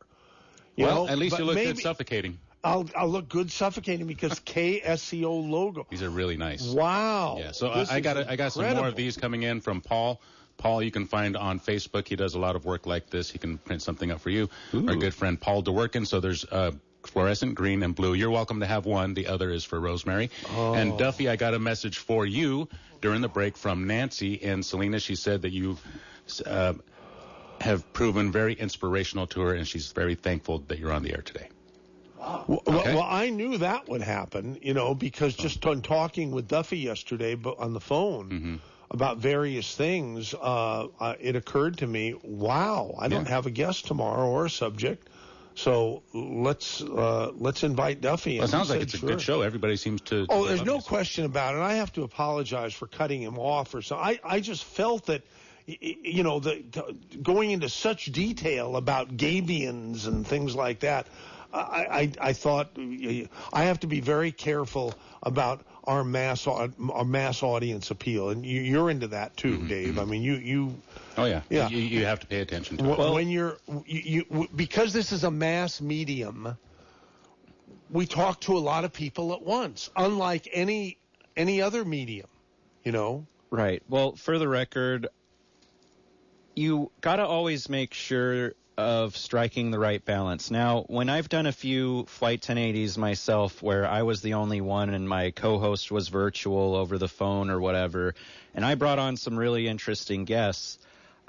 At least you look good suffocating. I'll look good suffocating because KSCO logo. These are really nice. Wow. Yeah. So I got some more of these coming in from Paul. Paul, you can find on Facebook. He does a lot of work like this. He can print something up for you. Ooh. Our good friend Paul DeWorkin. So there's fluorescent green and blue. You're welcome to have one. The other is for Rosemary. Oh. And Duffy, I got a message for you during the break from Nancy in Salinas. She said that you have proven very inspirational to her, and she's very thankful that you're on the air today. Well, I knew that would happen, because just on talking with Duffy yesterday on the phone about various things, it occurred to me, wow, I don't have a guest tomorrow or a subject. So let's invite Duffy. Well, it sounds like it's a good show. Everybody seems to. Oh, there's no question about it. I have to apologize for cutting him off or so. I just felt that, going into such detail about gabions and things like that. I thought I have to be very careful about our mass audience appeal, and you're into that too, Dave. I mean, you. Oh yeah. You have to pay attention to it. When because this is a mass medium, we talk to a lot of people at once, unlike any other medium, Right. Well, for the record, you got to always make sure of striking the right balance. Now, when I've done a few Flight 1080s myself where I was the only one and my co-host was virtual over the phone or whatever, and I brought on some really interesting guests,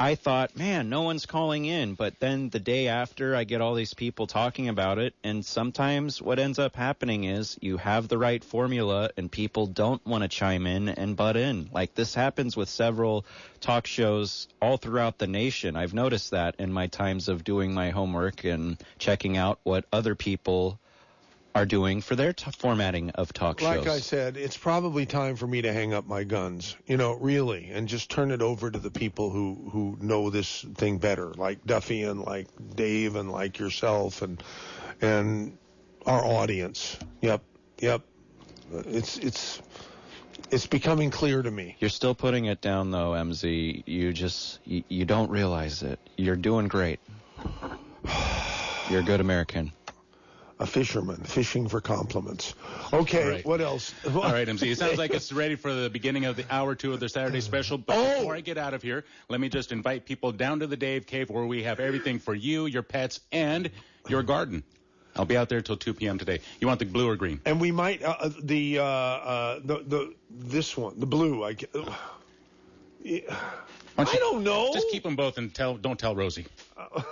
I thought, man, no one's calling in. But then the day after, I get all these people talking about it, and sometimes what ends up happening is you have the right formula and people don't want to chime in and butt in. Like this happens with several talk shows all throughout the nation. I've noticed that in my times of doing my homework and checking out what other people are doing for their formatting of talk shows. Like I said, it's probably time for me to hang up my guns, really, and just turn it over to the people who know this thing better, like Duffy and like Dave and like yourself and our audience. Yep. It's It's becoming clear to me. You're still putting it down, though, MZ. You don't realize it. You're doing great. You're a good American. A fisherman, fishing for compliments. Okay, right. What else? All right, MZ. It sounds like it's ready for the beginning of the hour 2 of the Saturday special. But before I get out of here, let me just invite people down to the Dave Cave where we have everything for you, your pets, and your garden. I'll be out there till 2 p.m. today. You want the blue or green? And we might this one, the blue. I don't know. Just keep them both and don't tell Rosie. All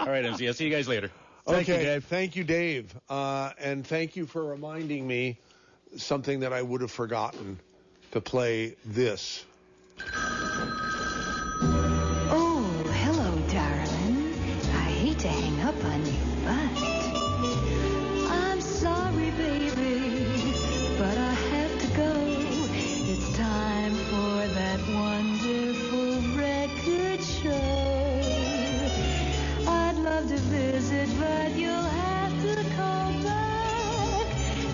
right, MZ. I'll see you guys later. Thank you, Dave. Thank you, Dave. And thank you for reminding me something that I would have forgotten to play this. Oh, hello, darling. I hate to hang up on you, but I'm sorry, baby, but I have to go. It's time for that wonderful record show. I'd love to visit, but you'll have to call back.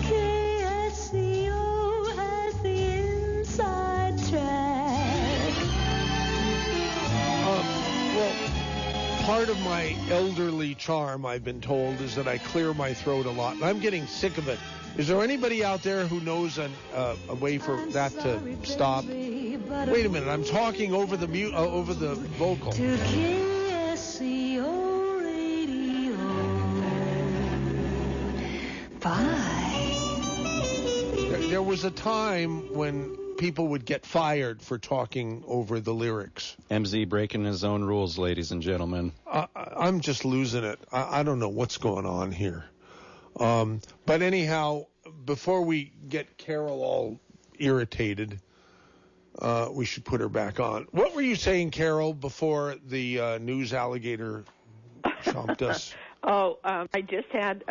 KSCO has the inside track. Well, part of my elderly charm, I've been told, is that I clear my throat a lot, and I'm getting sick of it. Is there anybody out there who knows a way for that to stop? Wait a minute, I'm talking over the vocal. To KSCO Radio. Bye. There was a time when people would get fired for talking over the lyrics. MZ breaking his own rules, ladies and gentlemen. I'm just losing it. I don't know what's going on here. But anyhow, before we get Carol all irritated, we should put her back on. What were you saying, Carol, before the news alligator chomped us? I just had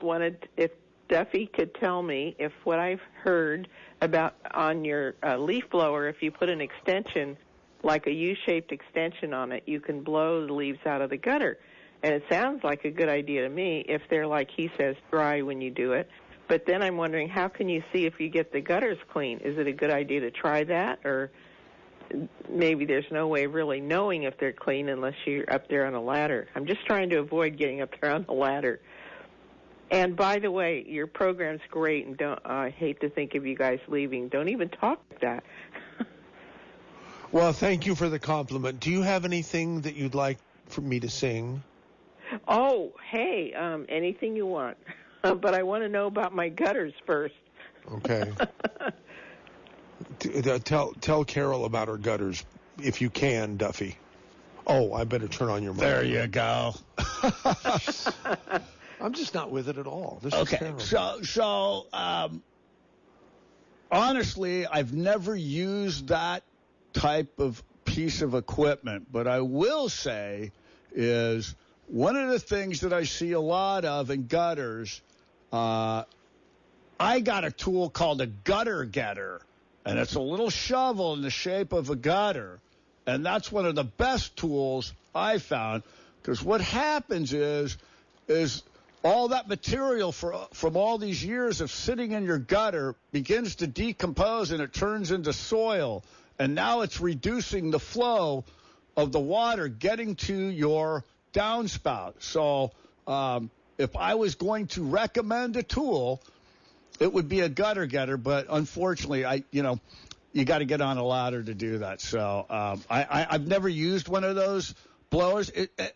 wanted if Duffy could tell me if what I've heard about on your leaf blower, if you put an extension, like a U-shaped extension on it, you can blow the leaves out of the gutter. And it sounds like a good idea to me if they're, like he says, dry when you do it. But then I'm wondering, how can you see if you get the gutters clean? Is it a good idea to try that? Or maybe there's no way of really knowing if they're clean unless you're up there on a ladder. I'm just trying to avoid getting up there on the ladder. And by the way, your program's great, and I hate to think of you guys leaving. Don't even talk like that. Well, thank you for the compliment. Do you have anything that you'd like for me to sing? Oh, hey, anything you want. But I want to know about my gutters first. Okay. Tell Carol about her gutters, if you can, Duffy. Oh, I better turn on your mic. There you go. I'm just not with it at all. This okay, is terrible. So honestly, I've never used that type of piece of equipment, but I will say is one of the things that I see a lot of in gutters, I got a tool called a gutter getter, and it's a little shovel in the shape of a gutter, and that's one of the best tools I found, because what happens is all that material from all these years of sitting in your gutter begins to decompose, and it turns into soil, and now it's reducing the flow of the water getting to your downspout. So if I was going to recommend a tool, it would be a gutter getter, but unfortunately, you got to get on a ladder to do that. So I've never used one of those blowers.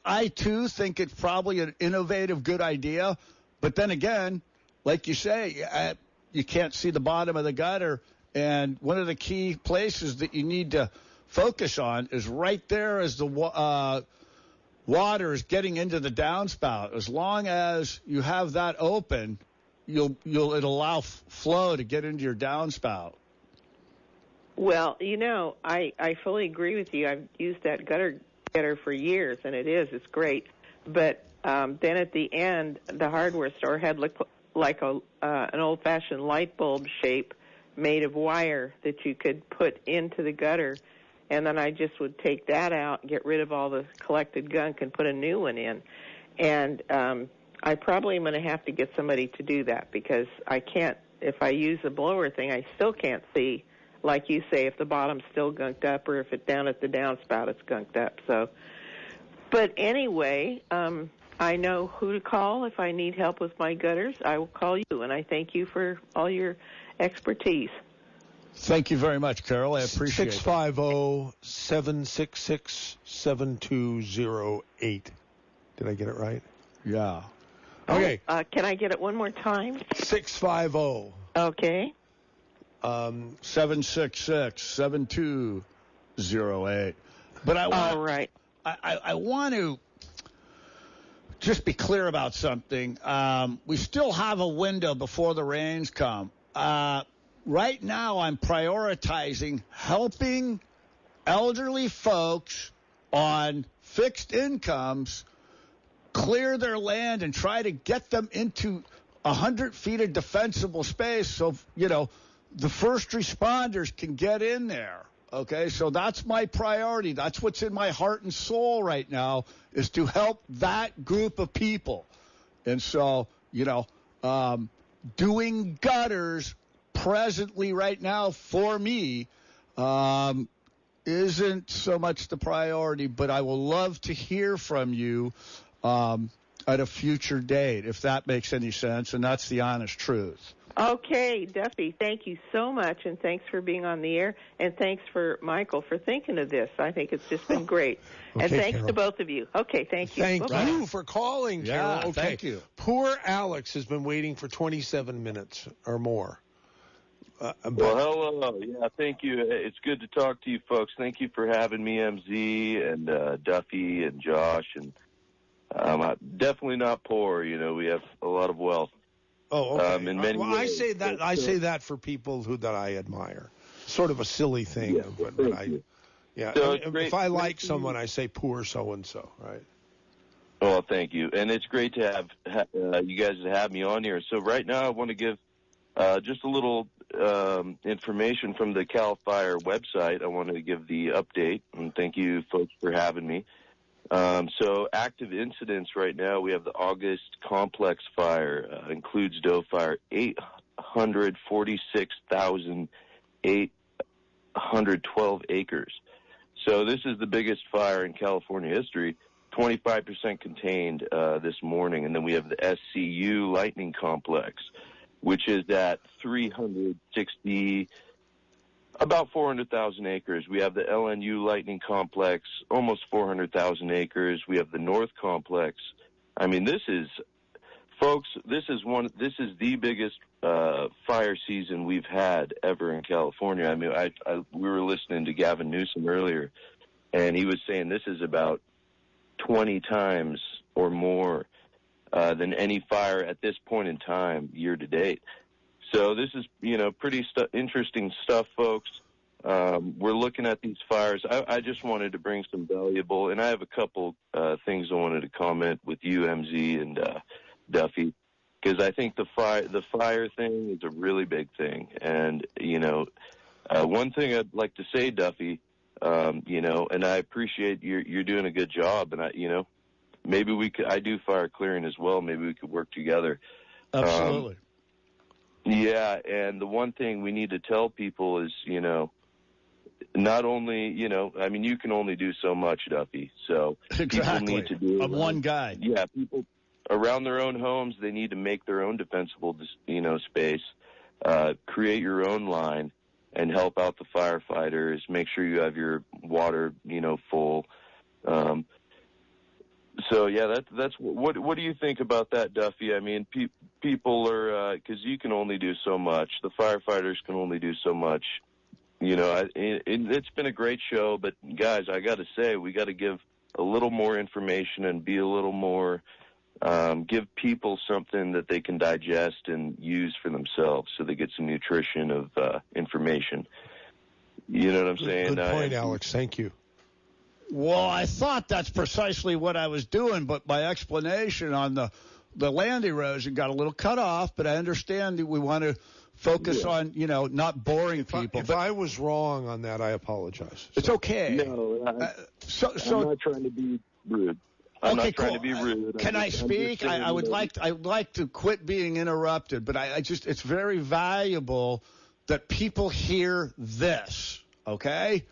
I, too, think it's probably an innovative, good idea. But then again, like you say, you can't see the bottom of the gutter. And one of the key places that you need to focus on is right there as the water is getting into the downspout. As long as you have that open, it'll allow flow to get into your downspout. Well, I fully agree with you. I've used that gutter getter for years, and it's great. But then at the end, the hardware store had looked like an old-fashioned light bulb shape made of wire that you could put into the gutter, and then I just would take that out, get rid of all the collected gunk, and put a new one in. And I probably am going to have to get somebody to do that, because I can't if I use the blower thing, I still can't see, like you say, if the bottom's still gunked up or if it's down at the downspout, it's gunked up. So, but anyway, I know who to call if I need help with my gutters. I will call you, and I thank you for all your expertise. Thank you very much, Carol. I appreciate it. 650-766-7208. Did I get it right? Yeah. Okay. Can I get it one more time? 650. Okay. 766-7208. But all right. I want to just be clear about something. We still have a window before the rains come. Right now, I'm prioritizing helping elderly folks on fixed incomes clear their land and try to get them into 100 feet of defensible space so, the first responders can get in there. Okay, so that's my priority. That's what's in my heart and soul right now, is to help that group of people. And so, doing gutters presently right now for me isn't so much the priority, but I will love to hear from you at a future date, if that makes any sense, and that's the honest truth. Okay, Duffy, thank you so much, and thanks for being on the air, and thanks for Michael for thinking of this. I think it's just been great. Okay, and thanks Carol. to both of you. Okay, thank you. Thank Bye-bye. you for calling, Carol. Yeah, Okay. thank you. Poor Alex has been waiting for 27 minutes or more. Well, hello. Yeah, thank you. It's good to talk to you folks. Thank you for having me, MZ, and Duffy and Josh. And I'm definitely not poor. We have a lot of wealth. Oh, okay. In many ways. I say that for people that I admire. Sort of a silly thing, but I. Yeah, So if I like someone, I say poor so-and-so, right? Well, thank you. And it's great to have you guys have me on here. So right now I want to give just a little information from the CAL FIRE website. I want to give the update, and thank you folks for having me. So active incidents right now, we have the August complex fire, includes Doe Fire, 846,812 acres. So this is the biggest fire in California history, 25% contained this morning. And then we have the SCU lightning complex, which is at 360, about 400,000 acres. We have the LNU lightning complex, almost 400,000 acres. We have the North complex. I mean, this is the biggest fire season we've had ever in California. I mean, we were listening to Gavin Newsom earlier, and he was saying this is about 20 times or more than any fire at this point in time, year to date. So this is, pretty interesting stuff, folks. We're looking at these fires. I just wanted to bring some valuable, and I have a couple things I wanted to comment with you, MZ and Duffy, because I think the fire thing is a really big thing. And, one thing I'd like to say, Duffy, and I appreciate you're doing a good job, and maybe I do fire clearing as well. Maybe we could work together. Absolutely. Yeah, and the one thing we need to tell people is, not only, I mean, you can only do so much, Duffy. So exactly. People need to do. I'm one guy. Yeah, people around their own homes, they need to make their own defensible, space, create your own line, and help out the firefighters. Make sure you have your water, full. So yeah, that's what do you think about that, Duffy? I mean, people are because you can only do so much. The firefighters can only do so much. It's been a great show, but guys, I got to say, we got to give a little more information and be a little more, give people something that they can digest and use for themselves, so they get some nutrition of information. You know what I'm saying? Good point, Alex. Thank you. Well, I thought that's precisely what I was doing, but my explanation on the land erosion got a little cut off, but I understand that we want to focus on, not boring people. If I was wrong on that, I apologize. It's okay. No, I'm not trying to be rude. I'm okay, not trying cool. to be rude. Can I speak? I would like to quit being interrupted, but it's very valuable that people hear this, okay?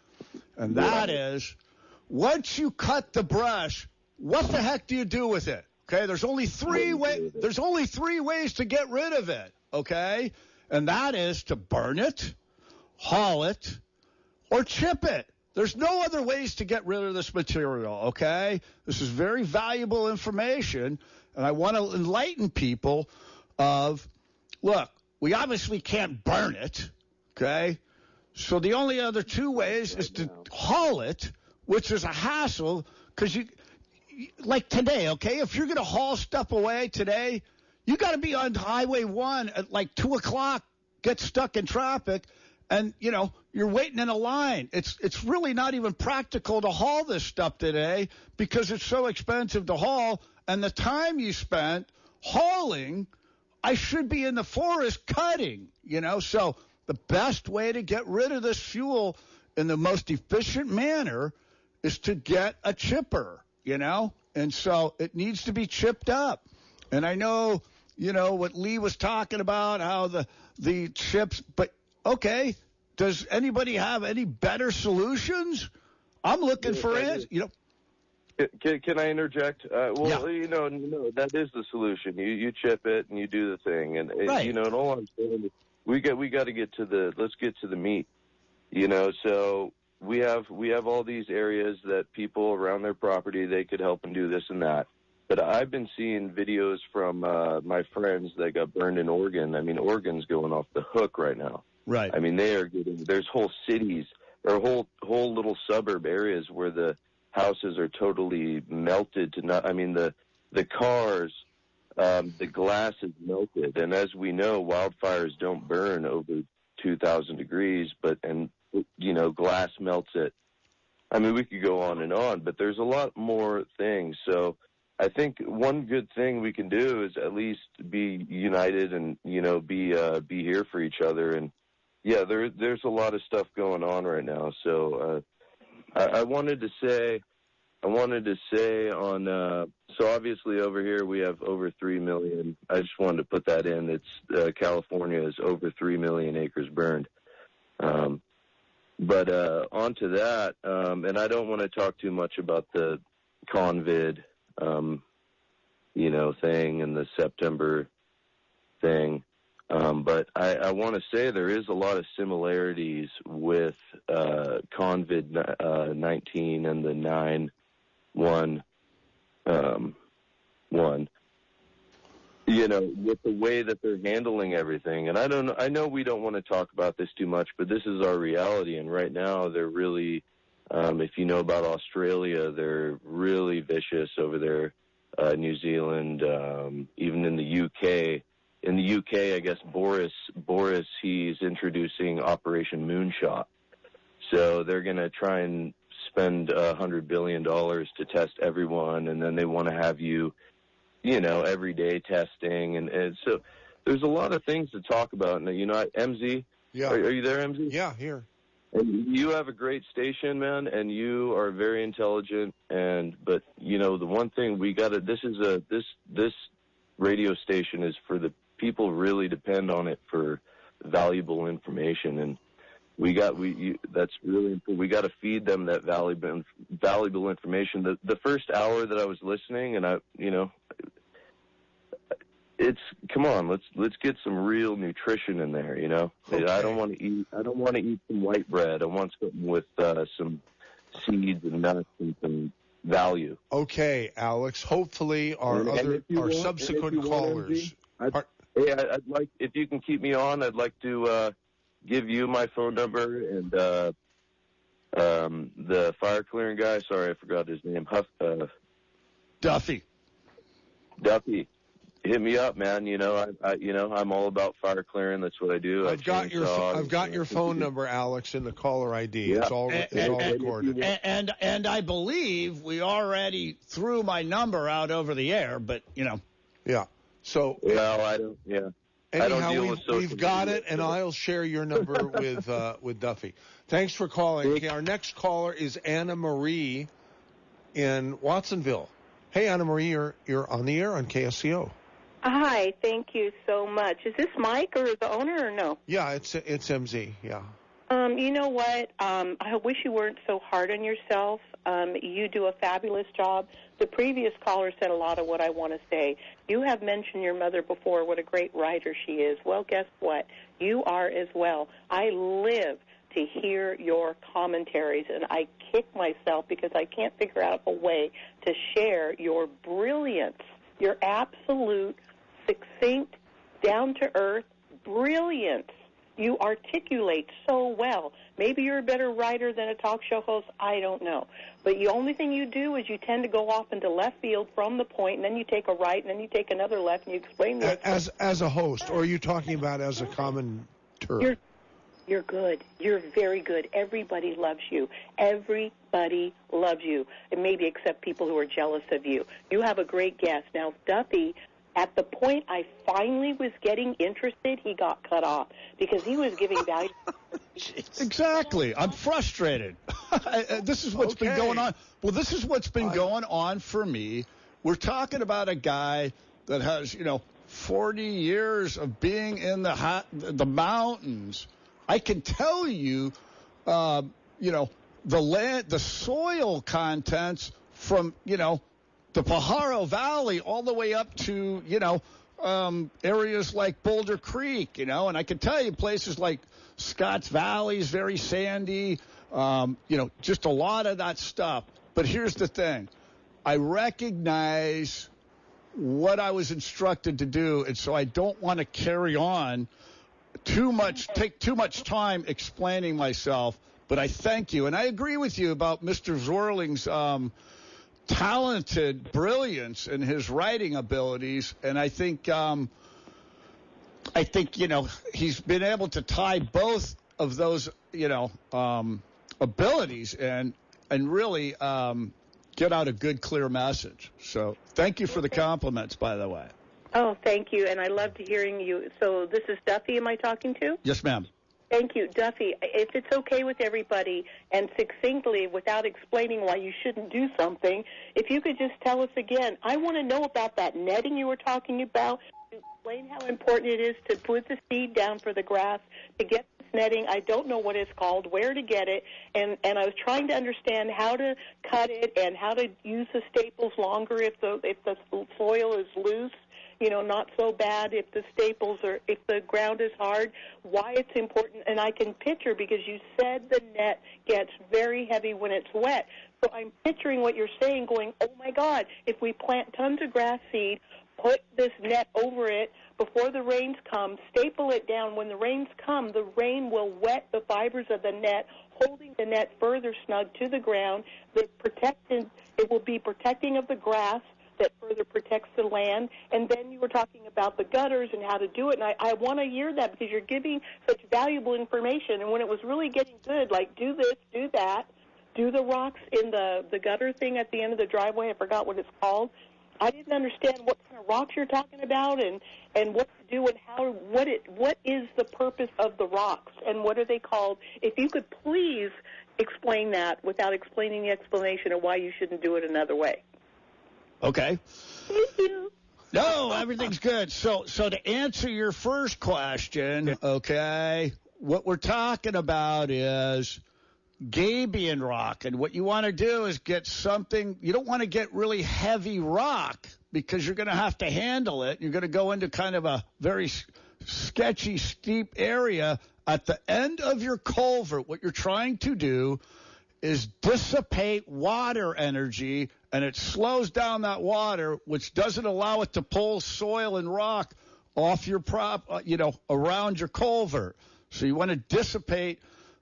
And that is, once you cut the brush, what the heck do you do with it? Okay, there's only three ways to get rid of it, okay? And that is to burn it, haul it, or chip it. There's no other ways to get rid of this material, okay? This is very valuable information, and I want to enlighten people of, look, we obviously can't burn it, okay? So the only other two ways is to haul it, which is a hassle, because like today, okay, if you're going to haul stuff away today, you got to be on Highway 1 at like 2 o'clock, get stuck in traffic, and, you're waiting in a line. It's really not even practical to haul this stuff today because it's so expensive to haul, and the time you spent hauling, I should be in the forest cutting, So the best way to get rid of this fuel in the most efficient manner is to get a chipper. And so it needs to be chipped up. And I know, what Lee was talking about, how the chips, but okay, does anybody have any better solutions? I'm looking for it. Can I interject? That is the solution. You chip it and you do the thing. And, right. And all I'm saying is we got to get to let's get to the meat, so we have all these areas that people around their property, they could help and do this and that. But I've been seeing videos from my friends that got burned in Oregon. I mean, Oregon's going off the hook right now. Right. I mean, there's whole cities or whole little suburb areas where the houses are totally melted to not, the cars, the glass is melted. And as we know, wildfires don't burn over 2,000 degrees, glass melts it. I mean, we could go on, but there's a lot more things. So I think one good thing we can do is at least be united and, be here for each other. And yeah, there's a lot of stuff going on right now. So, I wanted to say on, so obviously over here we have over 3 million. I just wanted to put that in. It's, California is over 3 million acres burned. But onto that, and I don't want to talk too much about the COVID, thing and the September thing. But I want to say there is a lot of similarities with COVID-19 and the 9/11 one. With the way that they're handling everything. And I know we don't want to talk about this too much, but this is our reality. And right now they're really, if you know about Australia, they're really vicious over there, New Zealand, even in the UK. In the UK, I guess Boris, he's introducing Operation Moonshot. So they're going to try and spend $100 billion to test everyone, and then they want to have you, everyday testing. And so there's a lot of things to talk about. And, MZ, yeah. Are you there, MZ? Yeah, here. And you have a great station, man, and you are very intelligent. But the one thing we got to, this radio station is for the people really depend on it for valuable information. And that's really important. We got to feed them that valuable information. The first hour that I was listening, and come on, let's get some real nutrition in there. Okay. I don't want to eat some white bread. I want something with some seeds and nuts and some value. Okay, Alex. Hopefully our subsequent callers. I'd like, if you can keep me on, I'd like to give you my phone number and the fire clearing guy. Sorry, I forgot his name. Duffy. Hit me up, man. I'm all about fire clearing. That's what I do. I've got your phone number, Alex, in the caller ID. Yeah. It's all recorded. And I believe we already threw my number out over the air, but Yeah. So. Well, I don't. Yeah. Anyhow, we've got it, and I'll share your number with Duffy. Thanks for calling. Okay, our next caller is Anna Marie in Watsonville. Hey, Anna Marie, you're on the air on KSCO. Hi, thank you so much. Is this Mike or the owner or no? Yeah, it's MZ, yeah. You know what? I wish you weren't so hard on yourself. You do a fabulous job. The previous caller said a lot of what I want to say. You have mentioned your mother before, what a great writer she is. Well, guess what? You are as well. I live to hear your commentaries, and I kick myself because I can't figure out a way to share your brilliance, your absolute, succinct, down-to-earth brilliance. You articulate so well. Maybe you're a better writer than a talk show host. I don't know. But the only thing you do is you tend to go off into left field from the point, and then you take a right, and then you take another left, and you explain the As a host, or are you talking about as a commentator? You're good. You're very good. Everybody loves you. Everybody loves you, and maybe except people who are jealous of you. You have a great guest. Now, Duffy, at the point I finally was getting interested, he got cut off because he was giving value. Exactly. I'm frustrated. This is what's been going on. Well, this is what's been going on for me. We're talking about a guy that has, 40 years of being in the mountains. I can tell you, the land, the soil contents from, the Pajaro Valley all the way up to, areas like Boulder Creek, and I can tell you places like Scotts Valley is very sandy, just a lot of that stuff. But here's the thing. I recognize what I was instructed to do, and so I don't want to carry on take too much time explaining myself, but I thank you. And I agree with you about Mr. Zwerling's talented brilliance in his writing abilities, and I think he's been able to tie both of those abilities and really get out a good, clear message. So thank you for the compliments, by the way. Oh, thank you, and I loved hearing you. So this is Duffy am I talking to? Yes, ma'am. Thank you. Duffy, if it's okay with everybody and succinctly without explaining why you shouldn't do something, if you could just tell us again, I want to know about that netting you were talking about. Explain how important it is to put the seed down for the grass to get this netting. I don't know what it's called, where to get it, and I was trying to understand how to cut it and how to use the staples longer if the soil is loose. Not so bad if the staples or if the ground is hard, why it's important. And I can picture, because you said the net gets very heavy when it's wet. So I'm picturing what you're saying going, oh, my God, if we plant tons of grass seed, put this net over it before the rains come, staple it down. When the rains come, the rain will wet the fibers of the net, holding the net further snug to the ground. It will be protecting of the grass that further protects the land. And then you were talking about the gutters and how to do it, and I want to hear that because you're giving such valuable information. And when it was really getting good, like do this, do that, do the rocks in the gutter thing at the end of the driveway, I forgot what it's called. I didn't understand what kind of rocks you're talking about and what to do and what is the purpose of the rocks and what are they called. If you could please explain that without explaining the explanation of why you shouldn't do it another way. Okay. Thank you. No, everything's good. So to answer your first question, okay, what we're talking about is gabion rock. And what you want to do is get something, you don't want to get really heavy rock because you're going to have to handle it. You're going to go into kind of a very sketchy, steep area. At the end of your culvert, what you're trying to do is dissipate water energy, and it slows down that water, which doesn't allow it to pull soil and rock off your around your culvert. So you want to dissipate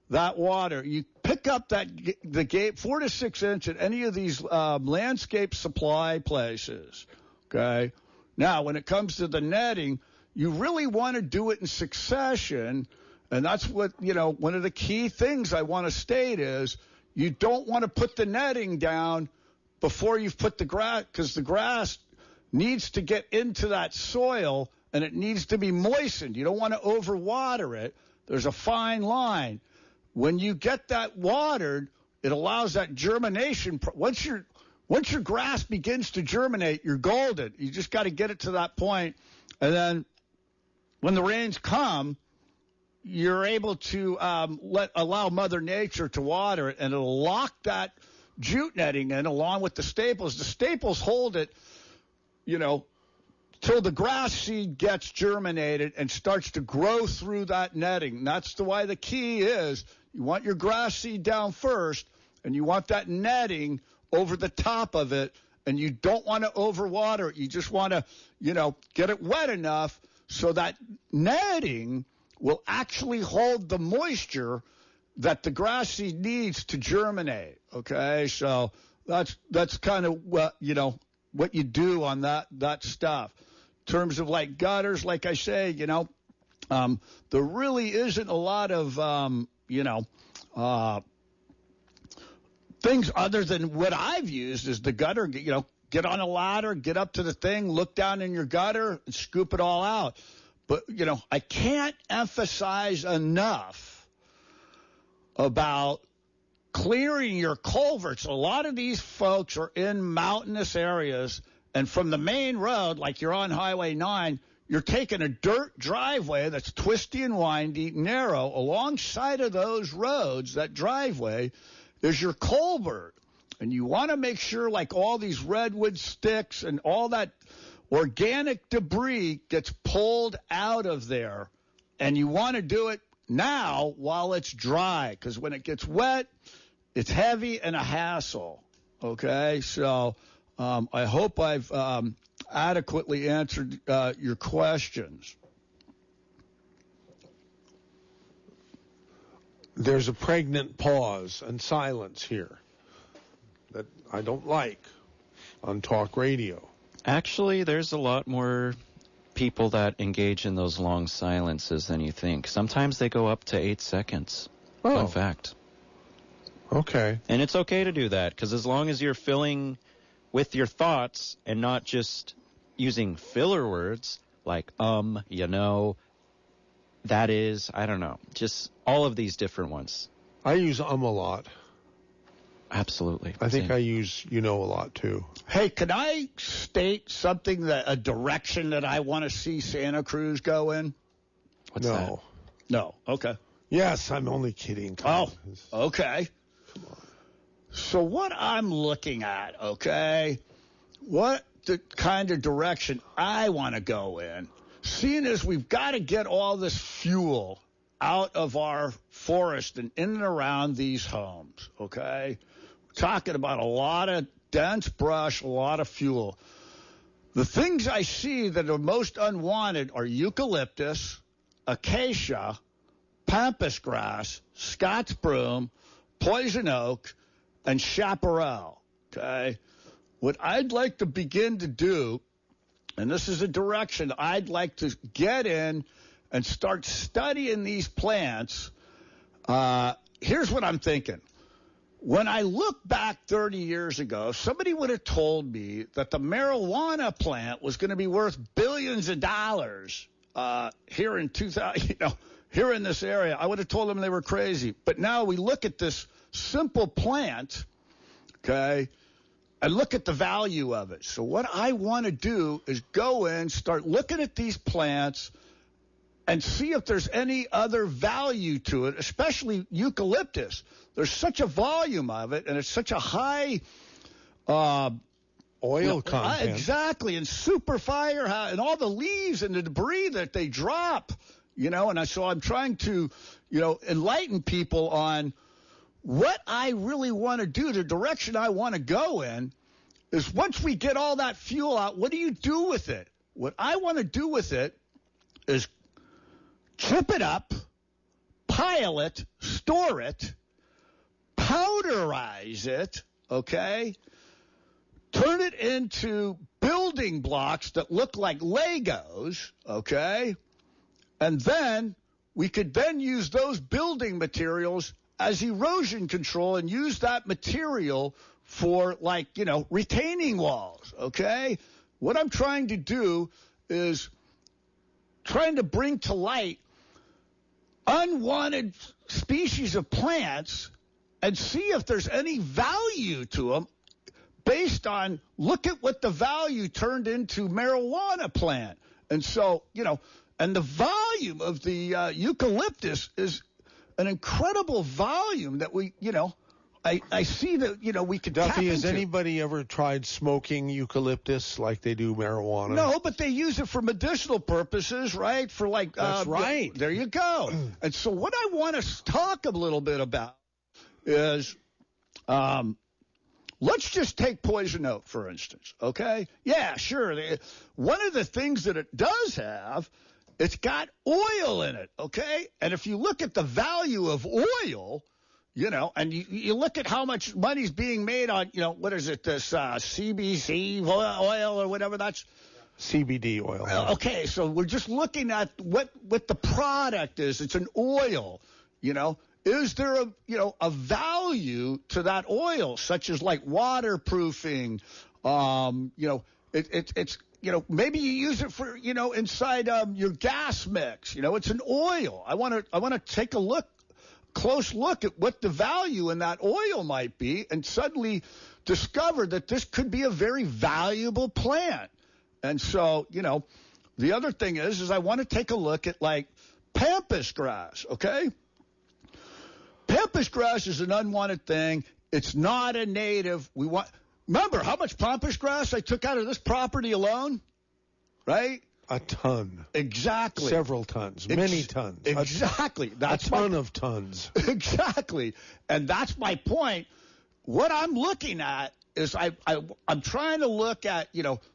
that water. You pick up the gate 4 to 6 inch at any of these landscape supply places. Okay. Now, when it comes to the netting, you really want to do it in succession, and that's what one of the key things I want to state is. You don't want to put the netting down before you've put the grass, because the grass needs to get into that soil and it needs to be moistened. You don't want to overwater it. There's a fine line. When you get that watered, it allows that germination. Once once your grass begins to germinate, you're golden. You just got to get it to that point. And then when the rains come, you're able to allow Mother Nature to water it, and it'll lock that jute netting in along with the staples. The staples hold it, till the grass seed gets germinated and starts to grow through that netting. That's why the key is you want your grass seed down first, and you want that netting over the top of it, and you don't want to overwater it. You just want to, get it wet enough so that netting will actually hold the moisture that the grass seed needs to germinate. Okay, so that's kind of what you do on that stuff. In terms of like gutters, like I say, there really isn't a lot of things other than what I've used is the gutter. Get on a ladder, get up to the thing, look down in your gutter, and scoop it all out. But I can't emphasize enough about clearing your culverts. A lot of these folks are in mountainous areas, and from the main road, like you're on Highway 9, you're taking a dirt driveway that's twisty and windy, narrow. Alongside of those roads, that driveway, is your culvert. And you want to make sure, like all these redwood sticks and all that organic debris gets pulled out of there. And you want to do it now while it's dry, because when it gets wet, it's heavy and a hassle. Okay, so I hope I've adequately answered your questions. There's a pregnant pause and silence here that I don't like on talk radio. Actually, there's a lot more people that engage in those long silences than you think. Sometimes they go up to 8 seconds. Oh. Fun fact. Okay. And it's okay to do that, because as long as you're filling with your thoughts and not just using filler words like, that is, I don't know, just all of these different ones. I use a lot. Absolutely. I think I use a lot too. Hey, can I state something, a direction that I want to see Santa Cruz go in? What's that? No. Okay. Yes, I'm only kidding. Okay. Come on. So what I'm looking at, okay, what the kind of direction I want to go in, seeing as we've got to get all this fuel out of our forest and in and around these homes, okay? We're talking about a lot of dense brush, a lot of fuel. The things I see that are most unwanted are eucalyptus, acacia, pampas grass, Scots broom, poison oak, and chaparral, okay? What I'd like to begin to do, and this is a direction I'd like to get in and start studying these plants. Here's what I'm thinking. When I look back 30 years ago, if somebody would have told me that the marijuana plant was going to be worth billions of dollars here in 2000, here in this area, I would have told them they were crazy. But now we look at this simple plant, okay, and look at the value of it. So what I want to do is go in, start looking at these plants, and see if there's any other value to it, especially eucalyptus. There's such a volume of it, and it's such a high oil content. Exactly, and super fire, and all the leaves and the debris that they drop, so I'm trying to, enlighten people on what I really want to do, the direction I want to go in, is once we get all that fuel out, what do you do with it? What I want to do with it is chip it up, pile it, store it, powderize it, okay? Turn it into building blocks that look like Legos, okay? And then we could then use those building materials as erosion control and use that material for, retaining walls, okay? What I'm trying to do is trying to bring to light unwanted species of plants and see if there's any value to them based on, look at what the value turned into marijuana plant. And so, and the volume of the eucalyptus is an incredible volume that we, I see that, we could tap Duffy, has into. anybody ever tried smoking eucalyptus like they do marijuana? No, but they use it for medicinal purposes, right? For like, that's right. There you go. And so what I want to talk a little bit about is, let's just take poison oak, for instance, okay? Yeah, sure. One of the things that it does have, it's got oil in it, okay? And if you look at the value of oil, and you look at how much money's being made on, what is it, this CBC oil or whatever that's. CBD oil. Okay, so we're just looking at what the product is. It's an oil, Is there a value to that oil, such as like waterproofing? It's maybe you use it for inside your gas mix. It's an oil. I want to take a close look at what the value in that oil might be, and suddenly discover that this could be a very valuable plant. And so the other thing is I want to take a look at like pampas grass. Okay. Pampas grass is an unwanted thing. It's not a native. Remember how much pampas grass I took out of this property alone? Right? A ton. Exactly. Several tons. Many tons. Exactly. A ton of tons. Exactly. And that's my point. What I'm looking at is I'm trying to look at,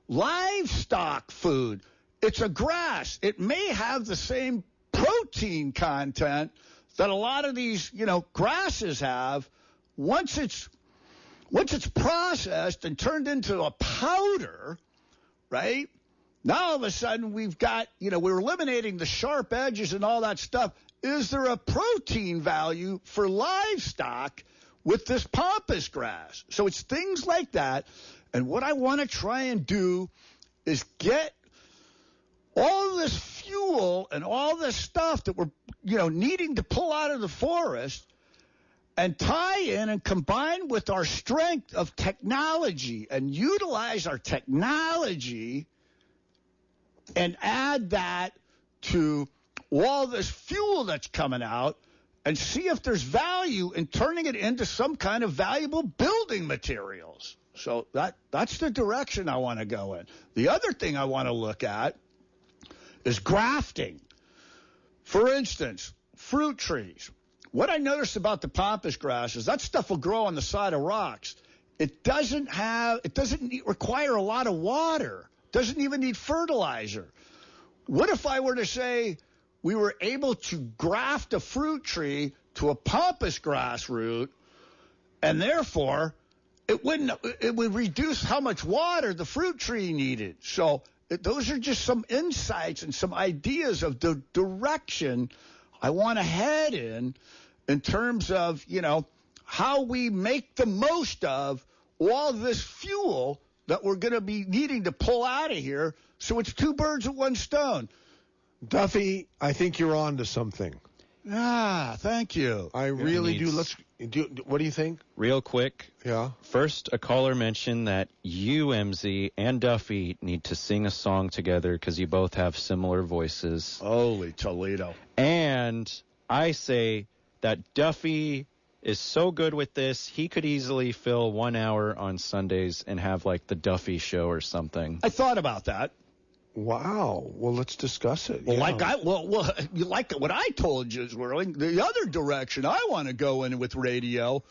livestock food. It's a grass. It may have the same protein content that a lot of these, grasses have. Once it's processed and turned into a powder, right? Now all of a sudden we've got, we're eliminating the sharp edges and all that stuff. Is there a protein value for livestock with this pampas grass? So it's things like that. And what I want to try and do is get all this fuel and all this stuff that we're, needing to pull out of the forest and tie in and combine with our strength of technology and utilize our technology and add that to all this fuel that's coming out and see if there's value in turning it into some kind of valuable building materials. So that's the direction I want to go in. The other thing I want to look at is grafting. For instance, fruit trees. What I noticed about the pampas grass is that stuff will grow on the side of rocks. It doesn't require a lot of water. Doesn't even need fertilizer. What if I were to say we were able to graft a fruit tree to a pampas grass root, and therefore it would reduce how much water the fruit tree needed. So those are just some insights and some ideas of the direction I want to head in terms of, how we make the most of all this fuel that we're going to be needing to pull out of here. So it's two birds with one stone. Duffy, I think you're on to something. Thank you. I really do. What do you think? Real quick. Yeah. First, a caller mentioned that you, MZ, and Duffy need to sing a song together because you both have similar voices. Holy Toledo. And I say that Duffy is so good with this, he could easily fill 1 hour on Sundays and have like the Duffy show or something. I thought about that. Wow. Well, let's discuss it. Well, yeah. You like what I told you, Zwerling. The other direction I want to go in with radio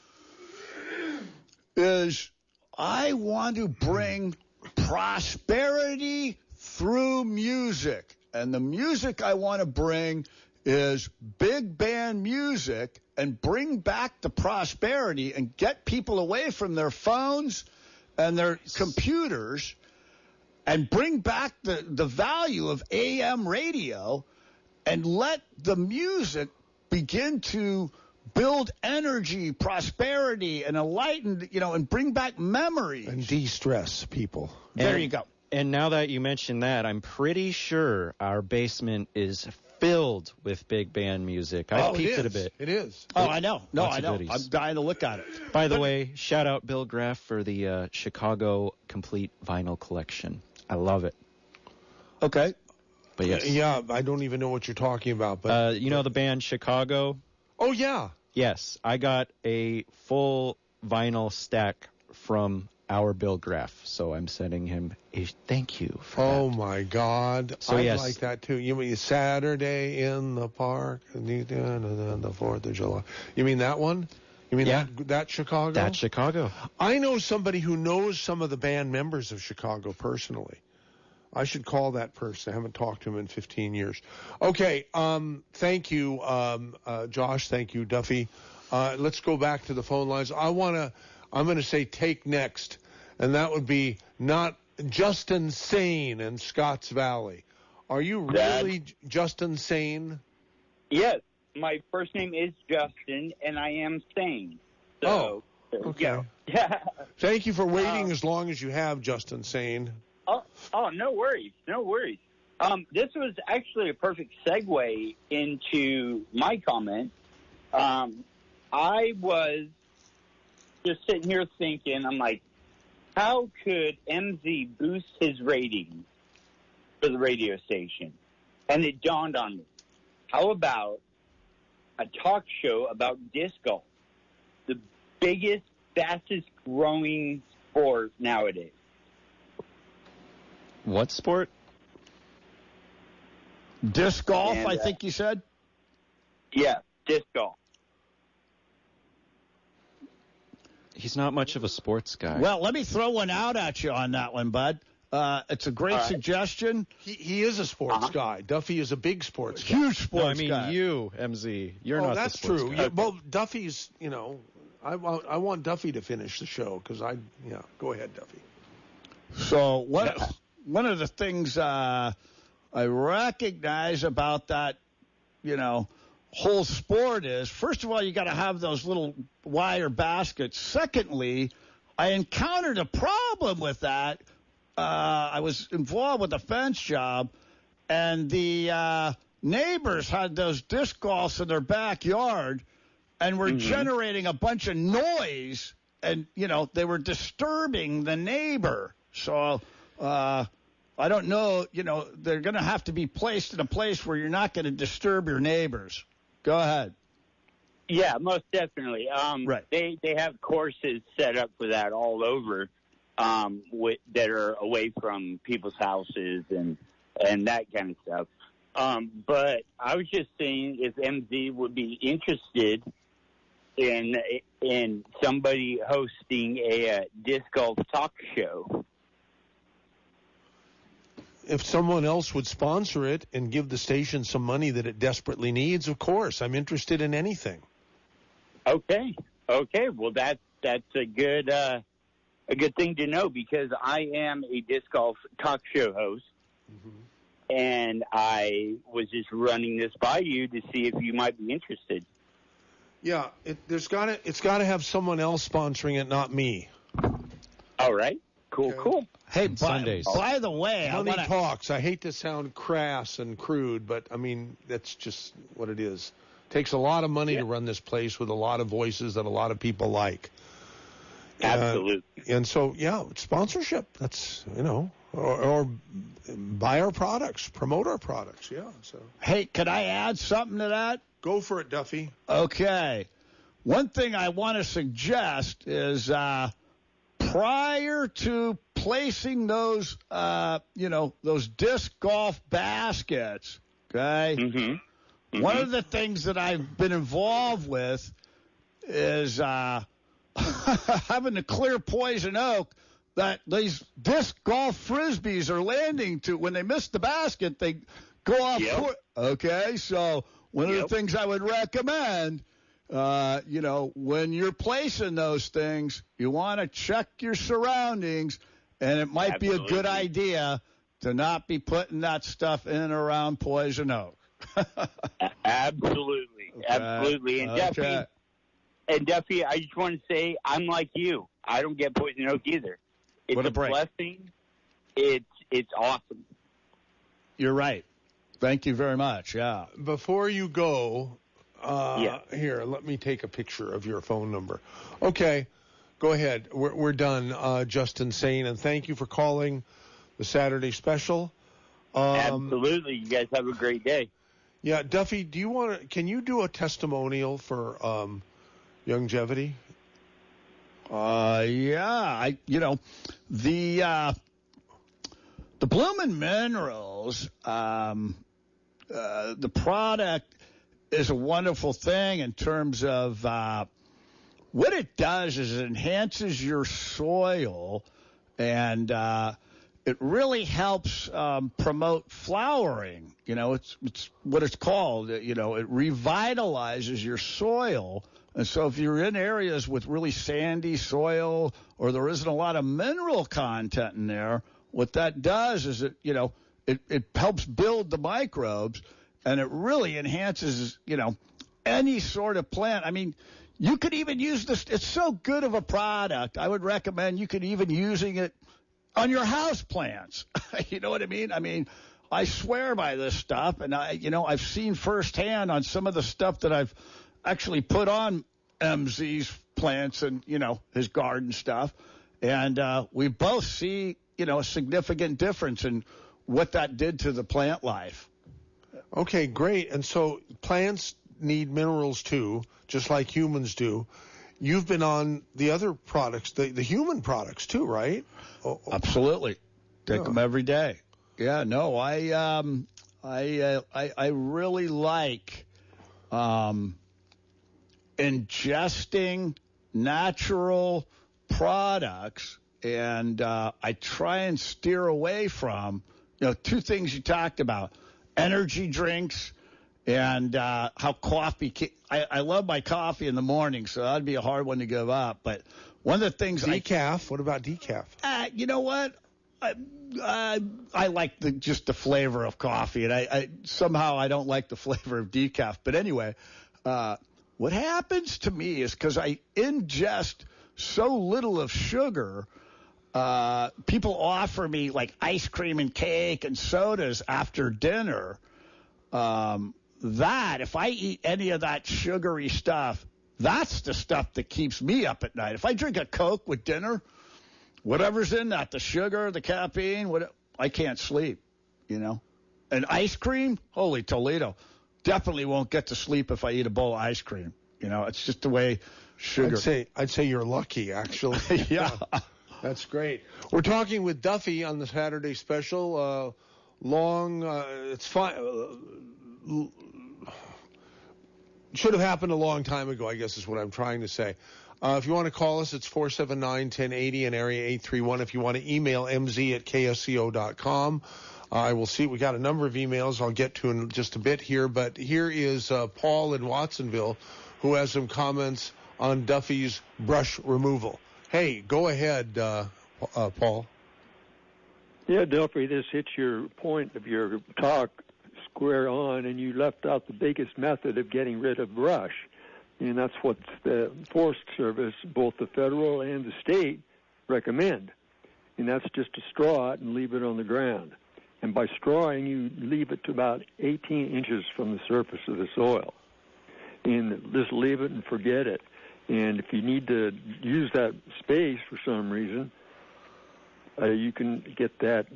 is I want to bring prosperity through music. And the music I want to bring is big band music and bring back the prosperity and get people away from their phones and their computers and bring back the value of AM radio and let the music begin to build energy, prosperity, and enlighten, and bring back memories. And de-stress people. There you go. And now that you mention that, I'm pretty sure our basement is filled with big band music. I peeped it a bit. It is. Oh, I know. No, Lots I of know. goodies. I'm dying to look at it. By the way, shout out Bill Graff for the Chicago Complete Vinyl Collection. I love it. Okay. But yes. Yeah, I don't even know what you're talking about. But you know the band Chicago? Oh, yeah. Yes. I got a full vinyl stack from our Bill Graff, so I'm sending him a thank you for Oh, that. my God. So, I yes. like that, too. You mean Saturday in the Park, and the 4th of July. You mean that one? You mean that Chicago? That Chicago. I know somebody who knows some of the band members of Chicago personally. I should call that person. I haven't talked to him in 15 years. Okay, thank you, Josh. Thank you, Duffy. Let's go back to the phone lines. I'm going to say take next, and that would be not Justin Sane in Scotts Valley. Are you really Justin Sane? Yes. My first name is Justin, and I am sane. So, okay. Thank you for waiting as long as you have, Justin Sane. Oh, no worries. No worries. This was actually a perfect segue into my comment. I was just sitting here thinking, I'm like, how could MZ boost his ratings for the radio station? And it dawned on me. How about a talk show about disc golf? The biggest, fastest growing sport nowadays. What sport? Disc golf, And, I think you said? Yeah, disc golf. He's not much of a sports guy. Well, let me throw one out at you on that one, bud. It's a great suggestion. He is a sports guy. Duffy is a big sports guy. Huge sports guy. guy. You, MZ. You're not that's the sports true. guy. Yeah, well, Duffy's, I want Duffy to finish the show because go ahead, Duffy. So one of the things I recognize about that, whole sport is, first of all, you got to have those little wire baskets. Secondly, I encountered a problem with that. I was involved with a fence job, and the neighbors had those disc golfs in their backyard and were generating a bunch of noise, and, they were disturbing the neighbor. So I don't know, they're going to have to be placed in a place where you're not going to disturb your neighbors. Go ahead. Yeah, most definitely. Right. They have courses set up for that all over that are away from people's houses and that kind of stuff. But I was just saying if MZ would be interested in somebody hosting a disc golf talk show. If someone else would sponsor it and give the station some money that it desperately needs, of course, I'm interested in anything. Okay. Well, that's a good thing to know because I am a disc golf talk show host, and I was just running this by you to see if you might be interested. Yeah, it's got to have someone else sponsoring it, not me. All right. Cool. Hey, Sundays. By the way, Money talks. I hate to sound crass and crude, but I mean that's just what it is. Takes a lot of money to run this place with a lot of voices that a lot of people like. Absolutely. And so, sponsorship. That's or buy our products, promote our products. Yeah. So. Hey, can I add something to that? Go for it, Duffy. Okay. One thing I want to suggest is prior to placing those, those disc golf baskets, okay, one of the things that I've been involved with is having to clear Poison Oak that these disc golf frisbees are landing to. When they miss the basket, they go off court. Okay, so one of the things I would recommend, when you're placing those things, you want to check your surroundings, and it might be a good idea to not be putting that stuff in and around Poison Oak. Absolutely. And Duffy, I just want to say I'm like you. I don't get Poison Oak either. It's What a break. blessing it's awesome. You're right. Thank you very much. Yeah. Before you go, here, let me take a picture of your phone number. Okay, go ahead. We're done, Justin Sane, and thank you for calling the Saturday special. Absolutely. You guys have a great day. Yeah, Duffy, can you do a testimonial for longevity? Yeah. The Bloomin' Minerals, the product is a wonderful thing in terms of what it does is it enhances your soil, and it really helps promote flowering. It's what it's called. It revitalizes your soil. And so if you're in areas with really sandy soil or there isn't a lot of mineral content in there, what that does is it helps build the microbes, and it really enhances, any sort of plant. I mean, you could even use this. It's so good of a product. I would recommend you could even using it on your house plants. You know what I mean? I mean, I swear by this stuff, and I've seen firsthand on some of the stuff that I've actually put on MZ's plants and, his garden stuff. And we both see, a significant difference in what that did to the plant life. Okay, great. And so plants need minerals too, just like humans do. You've been on the other products, the human products too, right? Absolutely. Take them every day. Yeah, no, I really like ingesting natural products, and I try and steer away from, two things you talked about, energy drinks and how coffee. I love my coffee in the morning, so that'd be a hard one to give up. But one of the things decaf. What about decaf? You know what? I like just the flavor of coffee, and I somehow I don't like the flavor of decaf. But anyway, what happens to me is because I ingest so little of sugar, people offer me like ice cream and cake and sodas after dinner. That if I eat any of that sugary stuff, that's the stuff that keeps me up at night. If I drink a Coke with dinner, whatever's in that, the sugar, the caffeine, I can't sleep, And ice cream, holy Toledo, definitely won't get to sleep if I eat a bowl of ice cream. It's just the way sugar. I'd say you're lucky, actually. Yeah. That's great. We're talking with Duffy on the Saturday special. It's fine. Should have happened a long time ago, I guess is what I'm trying to say. If you want to call us, it's 479-1080 and area 831. If you want to email mz@ksco.com. I will see. We got a number of emails I'll get to in just a bit here, but here is Paul in Watsonville who has some comments on Duffy's brush removal. Hey, go ahead, Paul. Yeah, Duffy, this hits your point of your talk square on, and you left out the biggest method of getting rid of brush. And that's what the Forest Service, both the federal and the state, recommend. And that's just to straw it and leave it on the ground. And by strawing, you leave it to about 18 inches from the surface of the soil. And just leave it and forget it. And if you need to use that space for some reason, you can get that,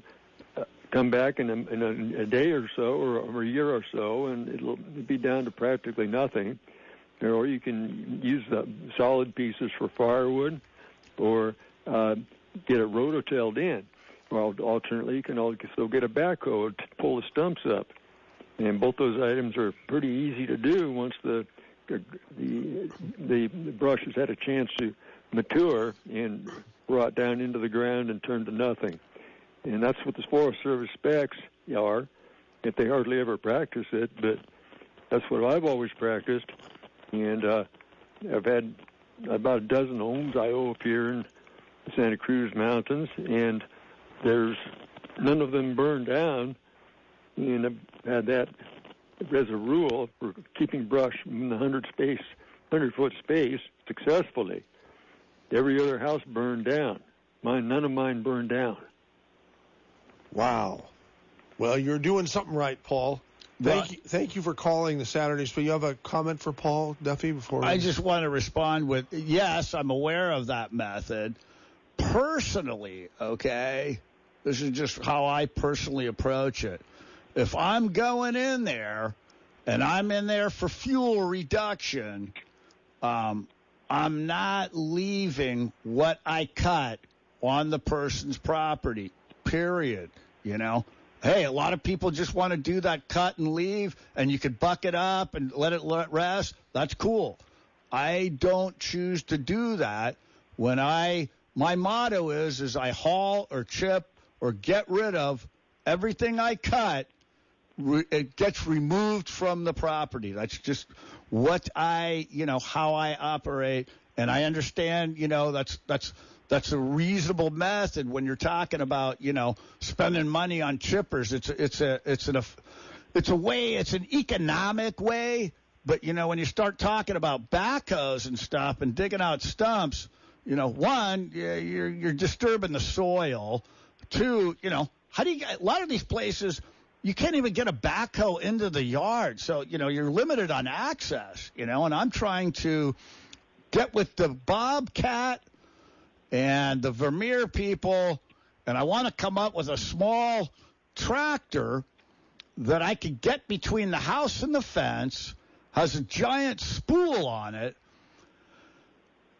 come back in a day or so or a year or so, and it'll be down to practically nothing. Or you can use the solid pieces for firewood, or get it rototilled in. Or alternately, you can also get a backhoe to pull the stumps up. And both those items are pretty easy to do once the brush has had a chance to mature and rot down into the ground and turn to nothing. And that's what the Forest Service specs are, if they hardly ever practice it, but that's what I've always practiced. And I've had about a dozen homes I owe up here in the Santa Cruz Mountains, and there's none of them burned down. And I've had that as a rule for keeping brush in the 100-foot space successfully. Every other house burned down. None of mine burned down. Wow. Well, you're doing something right, Paul. Thank you for calling the Saturday Show. You have a comment for Paul Duffy before? I just want to respond with, yes, I'm aware of that method. Personally, okay, this is just how I personally approach it. If I'm going in there and I'm in there for fuel reduction, I'm not leaving what I cut on the person's property, period, you know. Hey, a lot of people just want to do that cut and leave, and you could buck it up and let it rest. That's cool. I don't choose to do that. My motto is I haul or chip or get rid of everything I cut. It gets removed from the property. That's just what how I operate. And I understand, that's a reasonable method when you're talking about, spending money on chippers. It's an economic way. But, when you start talking about backhoes and stuff and digging out stumps, one, you're disturbing the soil. Two, how do you get a lot of these places? You can't even get a backhoe into the yard. So, you're limited on access, and I'm trying to get with the Bobcat and the Vermeer people, and I want to come up with a small tractor that I could get between the house and the fence, has a giant spool on it,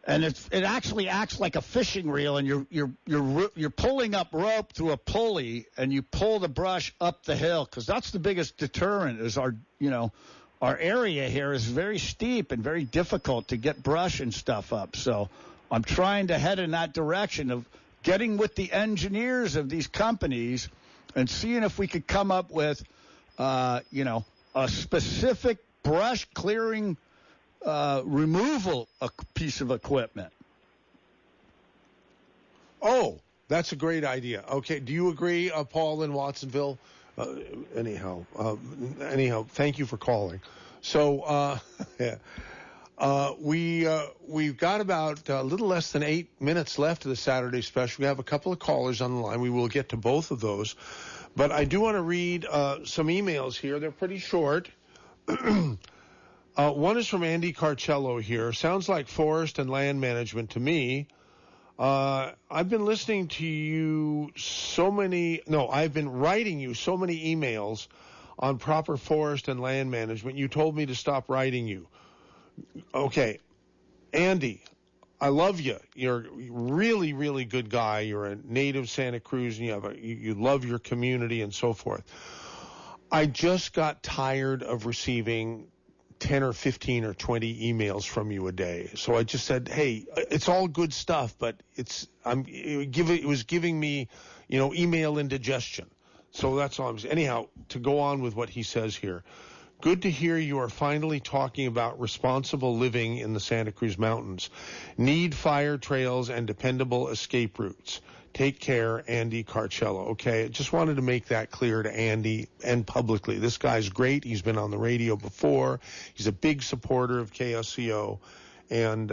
and it actually acts like a fishing reel, and you're pulling up rope through a pulley, and you pull the brush up the hill, because that's the biggest deterrent. Is our area here is very steep and very difficult to get brush and stuff up. So I'm trying to head in that direction of getting with the engineers of these companies and seeing if we could come up with, a specific brush clearing removal piece of equipment. Oh, that's a great idea. Okay, do you agree, Paul in Watsonville? Anyhow, thank you for calling. So, we've got about a little less than 8 minutes left of the Saturday special. We have a couple of callers on the line. We will get to both of those. But I do want to read some emails here. They're pretty short. One is from Andy Carcello here. Sounds like forest and land management to me. I've been listening to you I've been writing you so many emails on proper forest and land management. You told me to stop writing you. Okay, Andy, I love you. You're a really, really good guy. You're a native Santa Cruz, and you love your community and so forth. I just got tired of receiving 10 or 15 or 20 emails from you a day. So I just said, hey, it's all good stuff, but it was giving me, email indigestion. So that's all I'm saying. Anyhow, to go on with what he says here. Good to hear you are finally talking about responsible living in the Santa Cruz Mountains. Need fire trails and dependable escape routes. Take care, Andy Carcello. Okay, I just wanted to make that clear to Andy and publicly. This guy's great. He's been on the radio before. He's a big supporter of KSCO, and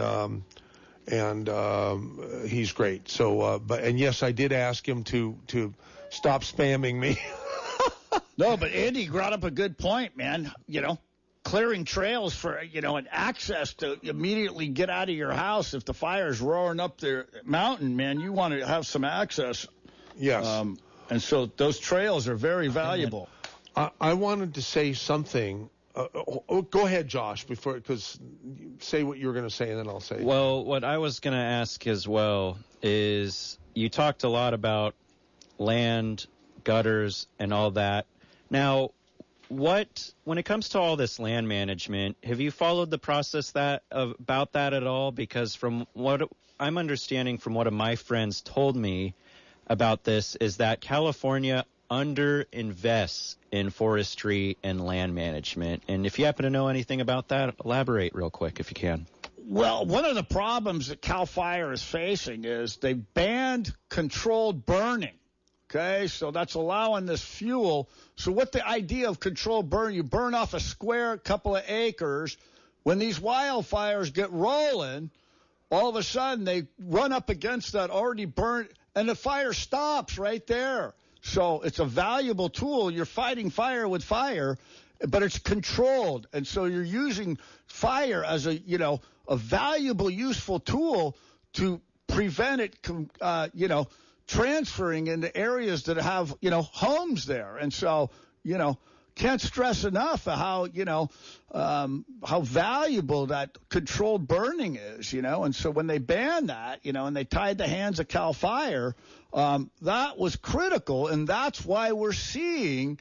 he's great. So, and yes, I did ask him to stop spamming me. No, but Andy brought up a good point, man. Clearing trails for, and access to immediately get out of your house if the fire's roaring up the mountain, man. You want to have some access. Yes. And so those trails are very valuable. I wanted to say something. Go ahead, Josh, because say what you were going to say, and then I'll say. Well, what I was going to ask as well is you talked a lot about land, gutters, and all that. Now, when it comes to all this land management, have you followed the process about that at all? Because from what I'm understanding from what my friends told me about this is that California underinvests in forestry and land management. And if you happen to know anything about that, elaborate real quick if you can. Well, one of the problems that CAL FIRE is facing is they banned controlled burning. Okay, so that's allowing this fuel. So what the idea of controlled burn, you burn off a square couple of acres. When these wildfires get rolling, all of a sudden they run up against that already burnt, and the fire stops right there. So it's a valuable tool. You're fighting fire with fire, but it's controlled. And so you're using fire as a valuable, useful tool to prevent it, transferring into areas that have, homes there. And so, can't stress enough how valuable that controlled burning is, And so when they banned that, and they tied the hands of CAL FIRE, that was critical. And that's why we're seeing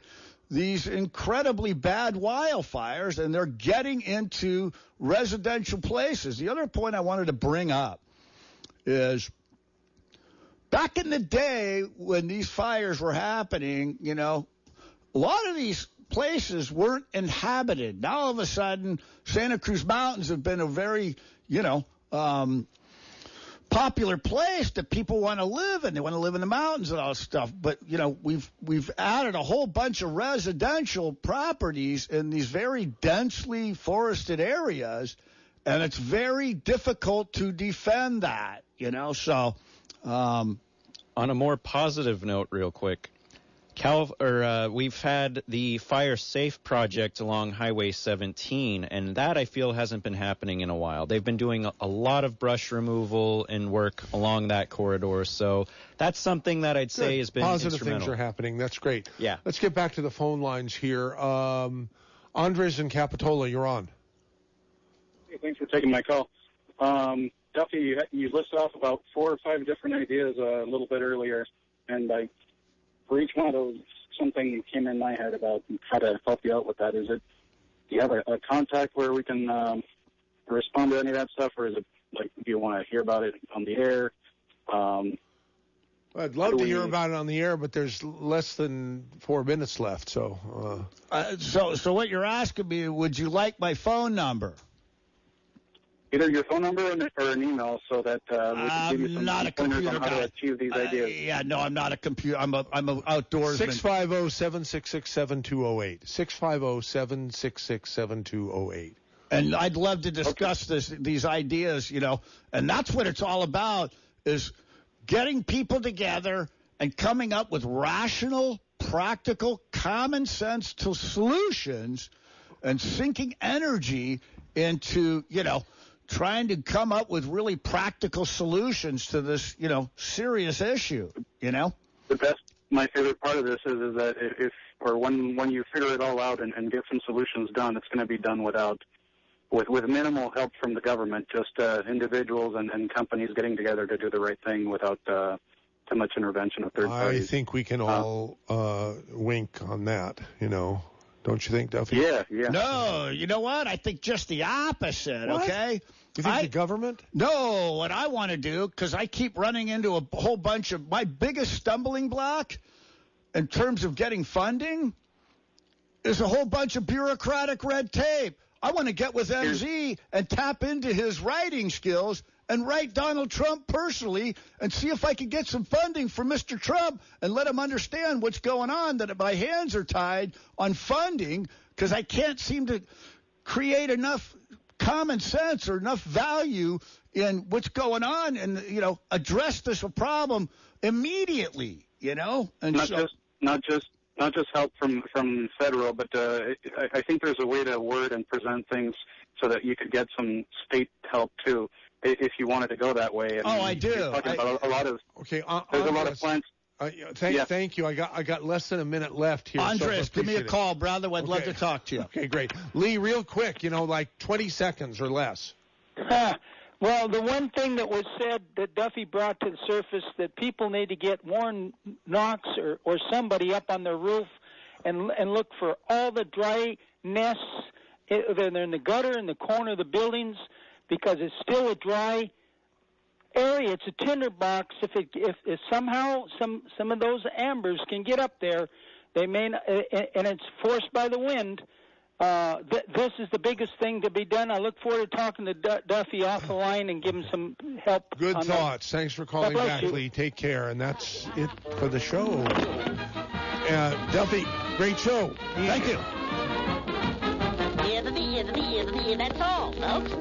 these incredibly bad wildfires, and they're getting into residential places. The other point I wanted to bring up is back in the day when these fires were happening, a lot of these places weren't inhabited. Now, all of a sudden, Santa Cruz Mountains have been a very, popular place that people want to live in. They want to live in the mountains and all that stuff. But, we've added a whole bunch of residential properties in these very densely forested areas, and it's very difficult to defend that, So, on a more positive note, real quick, we've had the Fire Safe project along Highway 17, and that I feel hasn't been happening in a while. They've been doing a lot of brush removal and work along that corridor, so that's something that I'd say has been positive instrumental. Things are happening. That's great. Yeah. Let's get back to the phone lines here. Andres in Capitola, you're on. Hey, thanks for taking my call. Duffy, you listed off about 4 or 5 different ideas a little bit earlier, and for each one of those, something came in my head about how to help you out with that. Do you have a contact where we can respond to any of that stuff, or is it do you want to hear about it on the air? I'd love to hear about it on the air, but there's less than 4 minutes left. So what you're asking me, would you like my phone number? Either your phone number or an email, so that we can give you some pointers on how to achieve these ideas. I'm not a computer. I'm an outdoorsman. 650-766-7208. 650-766-7208. And I'd love to discuss these ideas, and that's what it's all about, is getting people together and coming up with rational, practical, common sense solutions and sinking energy into, trying to come up with really practical solutions to this, serious issue, My favorite part of this is that when you figure it all out and get some solutions done, it's going to be done with minimal help from the government, just individuals and companies getting together to do the right thing without too much intervention of third parties. I think we can all wink on that, Don't you think, Duffy? Yeah. No, you know what? I think just the opposite, what? Okay? You think the government? No, what I want to do, because I keep running into a whole bunch of my biggest stumbling block in terms of getting funding is a whole bunch of bureaucratic red tape. I want to get with MZ and tap into his writing skills and write Donald Trump personally and see if I can get some funding for Mr. Trump and let him understand what's going on, that my hands are tied on funding because I can't seem to create enough common sense or enough value in what's going on and, address this problem immediately, and not just help from federal, but I think there's a way to word and present things so that you could get some state help too, if you wanted to go that way. I do. You're talking about a lot of there's a lot of plants. Thank you. I got less than a minute left here. Andres, give me a call, brother. I'd love to talk to you. Okay, great. Lee, real quick, like 20 seconds or less. Well, the one thing that was said that Duffy brought to the surface, that people need to get Warren Knox or somebody up on their roof and look for all the dry nests. They're in the gutter in the corner of the buildings because it's still a dry area. It's a tinderbox. If somehow some of those ambers can get up there, they may not, and it's forced by the wind. This is the biggest thing to be done. I look forward to talking to Duffy off the line and give him some help. Good thoughts. Thanks for calling back, Lee. Take care. And that's it for the show. Duffy, great show. Thank you.